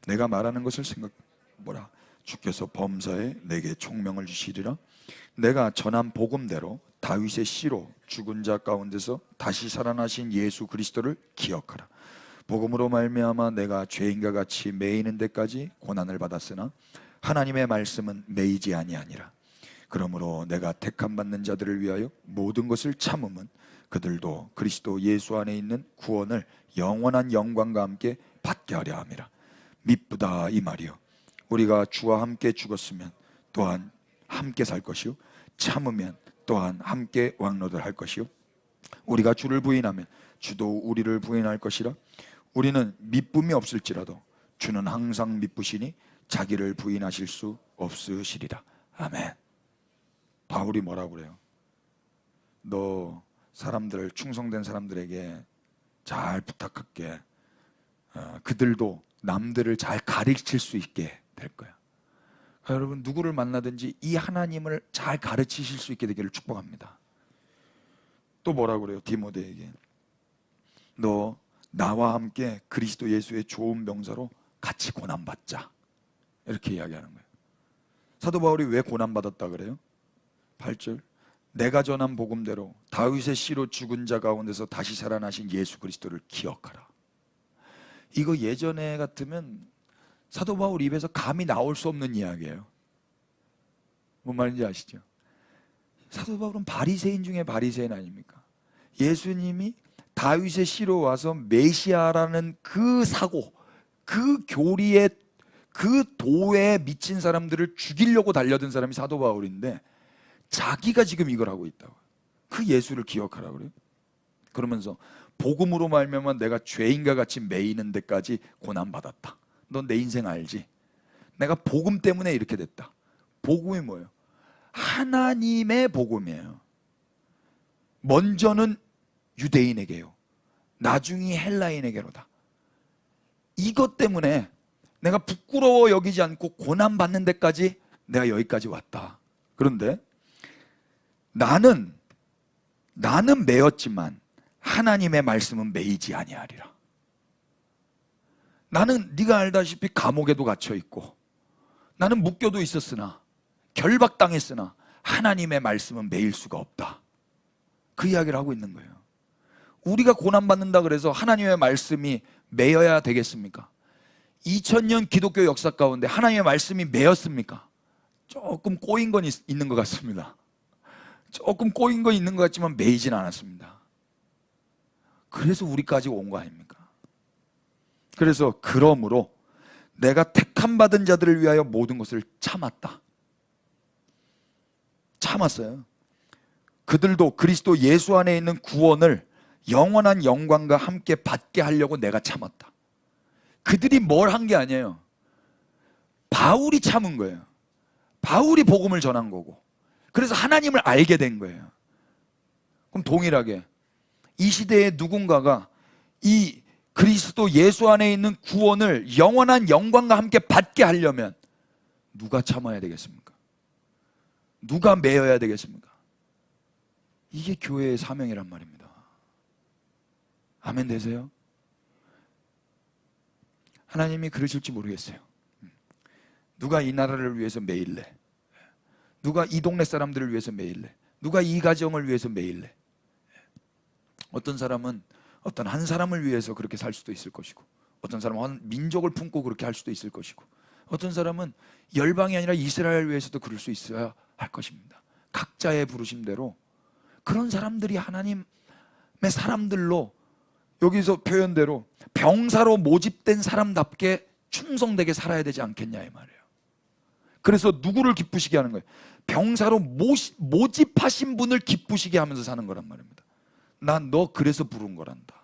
내가 말하는 것을 생각보라. 주께서 범사에 내게 총명을 주시리라. 내가 전한 복음대로 다윗의 씨로 죽은 자 가운데서 다시 살아나신 예수 그리스도를 기억하라. 복음으로 말미암아 내가 죄인과 같이 매이는 데까지 고난을 받았으나 하나님의 말씀은 매이지 아니하니라. 그러므로 내가 택함 받는 자들을 위하여 모든 것을 참음은 그들도 그리스도 예수 안에 있는 구원을 영원한 영광과 함께 받게 하려 함이라. 미쁘다 이 말이요, 우리가 주와 함께 죽었으면 또한 함께 살 것이요 참으면 또한 함께 왕노를 할 것이요 우리가 주를 부인하면 주도 우리를 부인할 것이라. 우리는 미쁨이 없을지라도 주는 항상 미쁘시니 자기를 부인하실 수 없으시리라. 아멘. 바울이 뭐라고 그래요? 너 사람들, 충성된 사람들에게 잘 부탁할게. 그들도 남들을 잘 가르칠 수 있게 될 거야. 여러분, 누구를 만나든지 이 하나님을 잘 가르치실 수 있게 되기를 축복합니다. 또 뭐라고 그래요? 디모데에게 너 나와 함께 그리스도 예수의 좋은 병사로 같이 고난받자, 이렇게 이야기하는 거예요. 사도 바울이 왜 고난받았다 그래요? 8절. 내가 전한 복음대로 다윗의 씨로 죽은 자 가운데서 다시 살아나신 예수 그리스도를 기억하라. 이거 예전에 같으면 사도 바울 입에서 감히 나올 수 없는 이야기예요. 뭔 말인지 아시죠? 사도 바울은 바리새인 중에 바리새인 아닙니까? 예수님이 다윗의 씨로 와서 메시아라는 그 사고, 그 교리에, 그 도에 미친 사람들을 죽이려고 달려든 사람이 사도 바울인데 자기가 지금 이걸 하고 있다고. 그 예수를 기억하라 그래요. 그러면서 복음으로 말미암아 내가 죄인과 같이 매이는 데까지 고난받았다. 넌 내 인생 알지? 내가 복음 때문에 이렇게 됐다. 복음이 뭐예요? 하나님의 복음이에요. 먼저는 유대인에게요, 나중에 헬라인에게로다. 이것 때문에 내가 부끄러워 여기지 않고 고난받는 데까지 내가 여기까지 왔다. 그런데 나는 매였지만 하나님의 말씀은 매이지 아니하리라. 나는 네가 알다시피 감옥에도 갇혀 있고 나는 묶여도 있었으나 결박당했으나 하나님의 말씀은 매일 수가 없다. 그 이야기를 하고 있는 거예요. 우리가 고난받는다 그래서 하나님의 말씀이 매여야 되겠습니까? 2000년 기독교 역사 가운데 하나님의 말씀이 매였습니까? 조금 꼬인 건 있는 것 같습니다. 조금 꼬인 건 있는 것 같지만 매이진 않았습니다. 그래서 우리까지 온 거 아닙니까? 그래서 그러므로 내가 택함 받은 자들을 위하여 모든 것을 참았다. 참았어요. 그들도 그리스도 예수 안에 있는 구원을 영원한 영광과 함께 받게 하려고 내가 참았다. 그들이 뭘 한 게 아니에요. 바울이 참은 거예요. 바울이 복음을 전한 거고, 그래서 하나님을 알게 된 거예요. 그럼 동일하게 이 시대에 누군가가 이 그리스도 예수 안에 있는 구원을 영원한 영광과 함께 받게 하려면 누가 참아야 되겠습니까? 누가 매여야 되겠습니까? 이게 교회의 사명이란 말입니다. 아멘 되세요? 하나님이 그러실지 모르겠어요. 누가 이 나라를 위해서 매일래? 누가 이 동네 사람들을 위해서 매일래? 누가 이 가정을 위해서 매일래? 어떤 사람은 어떤 한 사람을 위해서 그렇게 살 수도 있을 것이고, 어떤 사람은 한 민족을 품고 그렇게 할 수도 있을 것이고, 어떤 사람은 열방이 아니라 이스라엘 위해서도 그럴 수 있어야 할 것입니다. 각자의 부르심대로 그런 사람들이 하나님의 사람들로, 여기서 표현대로 병사로 모집된 사람답게 충성되게 살아야 되지 않겠냐 이 말이에요. 그래서 누구를 기쁘시게 하는 거예요? 병사로 모집하신 분을 기쁘시게 하면서 사는 거란 말입니다. 난 너 그래서 부른 거란다.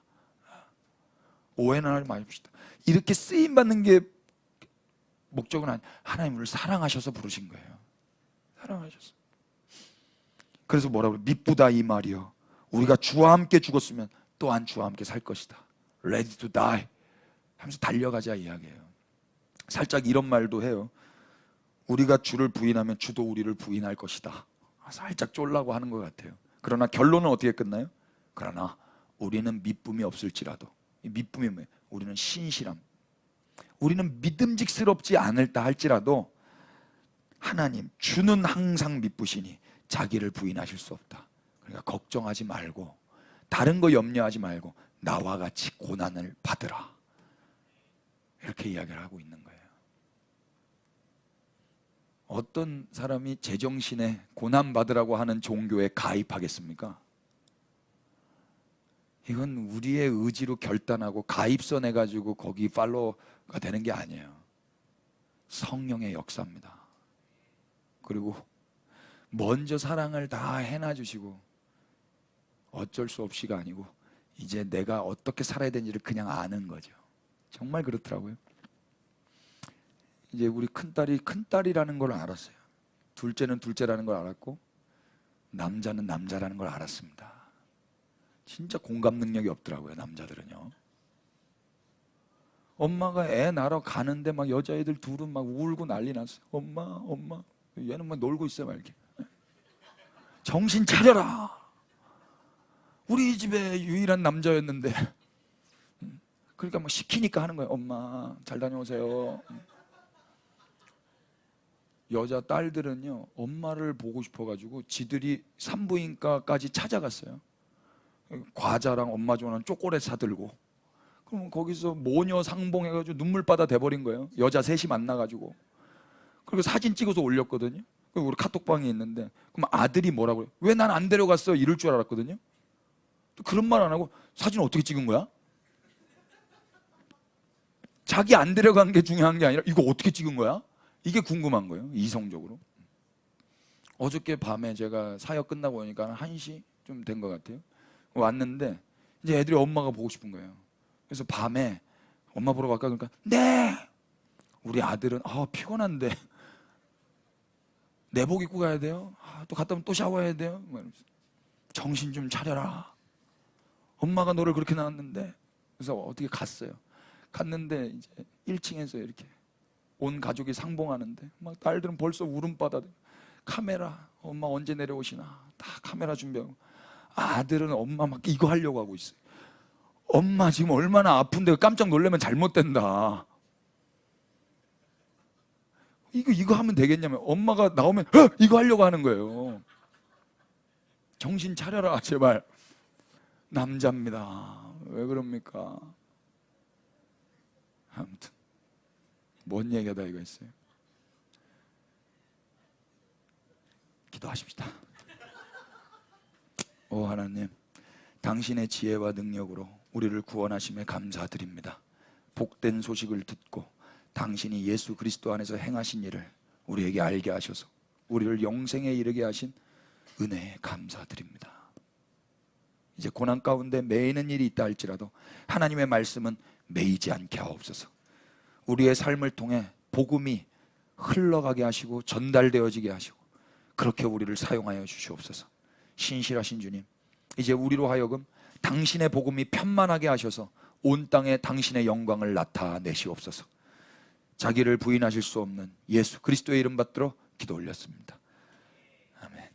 오해는 하지 마십시다. 이렇게 쓰임받는 게 목적은 아니, 하나님 우리를 사랑하셔서 부르신 거예요. 사랑하셔서. 그래서 뭐라고 그래요? 미쁘다 이 말이요, 우리가 주와 함께 죽었으면 또한 주와 함께 살 것이다. Ready to die 하면서 달려가자 이야기예요. 살짝 이런 말도 해요. 우리가 주를 부인하면 주도 우리를 부인할 것이다. 살짝 쫄라고 하는 것 같아요. 그러나 결론은 어떻게 끝나요? 그러나 우리는 미쁨이 없을지라도, 이 미쁨이 뭐예요? 우리는 신실함, 우리는 믿음직스럽지 않을다 할지라도 하나님 주는 항상 미쁘시니 자기를 부인하실 수 없다. 그러니까 걱정하지 말고, 다른 거 염려하지 말고 나와 같이 고난을 받으라, 이렇게 이야기를 하고 있는 거예요. 어떤 사람이 제정신에 고난 받으라고 하는 종교에 가입하겠습니까? 이건 우리의 의지로 결단하고 가입서 내가지고 거기 팔로우가 되는 게 아니에요. 성령의 역사입니다. 그리고 먼저 사랑을 다 해놔주시고 어쩔 수 없이가 아니고 이제 내가 어떻게 살아야 되는지를 그냥 아는 거죠. 정말 그렇더라고요. 이제 우리 큰딸이 큰딸이라는 걸 알았어요. 둘째는 둘째라는 걸 알았고 남자는 남자라는 걸 알았습니다. 진짜 공감 능력이 없더라고요, 남자들은요. 엄마가 애 낳으러 가는데 막 여자애들 둘은 막 울고 난리 났어요. 엄마, 엄마. 얘는 막 놀고 있어요, 막 이렇게. 정신 차려라. 우리 집에 유일한 남자였는데. 그러니까 뭐 시키니까 하는 거예요. 엄마, 잘 다녀오세요. 여자 딸들은요, 엄마를 보고 싶어가지고 지들이 산부인과까지 찾아갔어요. 과자랑 엄마 좋아하는 초콜릿 사들고. 그럼 거기서 모녀 상봉해가지고 눈물바다 돼버린 거예요. 여자 셋이 만나가지고. 그리고 사진 찍어서 올렸거든요. 그리고 우리 카톡방에 있는데, 그럼 아들이 뭐라고 그래요? 왜 난 안 데려갔어? 이럴 줄 알았거든요. 또 그런 말 안 하고 사진 어떻게 찍은 거야? 자기 안 데려간 게 중요한 게 아니라 이거 어떻게 찍은 거야? 이게 궁금한 거예요, 이성적으로. 어저께 밤에 제가 사역 끝나고 오니까 1시 좀 된 것 같아요. 왔는데 이제 애들이 엄마가 보고 싶은 거예요. 그래서 밤에 엄마 보러 갈까? 그러니까 네! 우리 아들은 피곤한데 내복 입고 가야 돼요? 또 갔다 오면 또 샤워해야 돼요? 정신 좀 차려라. 엄마가 너를 그렇게 낳았는데. 그래서 어떻게 갔어요. 갔는데 이제 1층에서 이렇게 온 가족이 상봉하는데 막 딸들은 벌써 울음바다. 카메라, 엄마 언제 내려오시나? 다 카메라 준비하고. 아들은 엄마 막 이거 하려고 하고 있어요. 엄마 지금 얼마나 아픈데 깜짝 놀라면 잘못된다. 이거 하면 되겠냐면 엄마가 나오면 이거 하려고 하는 거예요. 정신 차려라 제발. 남자입니다. 왜 그럽니까? 아무튼 뭔 얘기하다 이거 했어요. 기도하십시다. 오 하나님, 당신의 지혜와 능력으로 우리를 구원하심에 감사드립니다. 복된 소식을 듣고 당신이 예수 그리스도 안에서 행하신 일을 우리에게 알게 하셔서 우리를 영생에 이르게 하신 은혜에 감사드립니다. 이제 고난 가운데 매이는 일이 있다 할지라도 하나님의 말씀은 매이지 않게 하옵소서. 우리의 삶을 통해 복음이 흘러가게 하시고 전달되어지게 하시고 그렇게 우리를 사용하여 주시옵소서. 신실하신 주님, 이제 우리로 하여금 당신의 복음이 편만하게 하셔서 온 땅에 당신의 영광을 나타내시옵소서. 자기를 부인하실 수 없는 예수 그리스도의 이름 받들어 기도 올렸습니다. 아멘.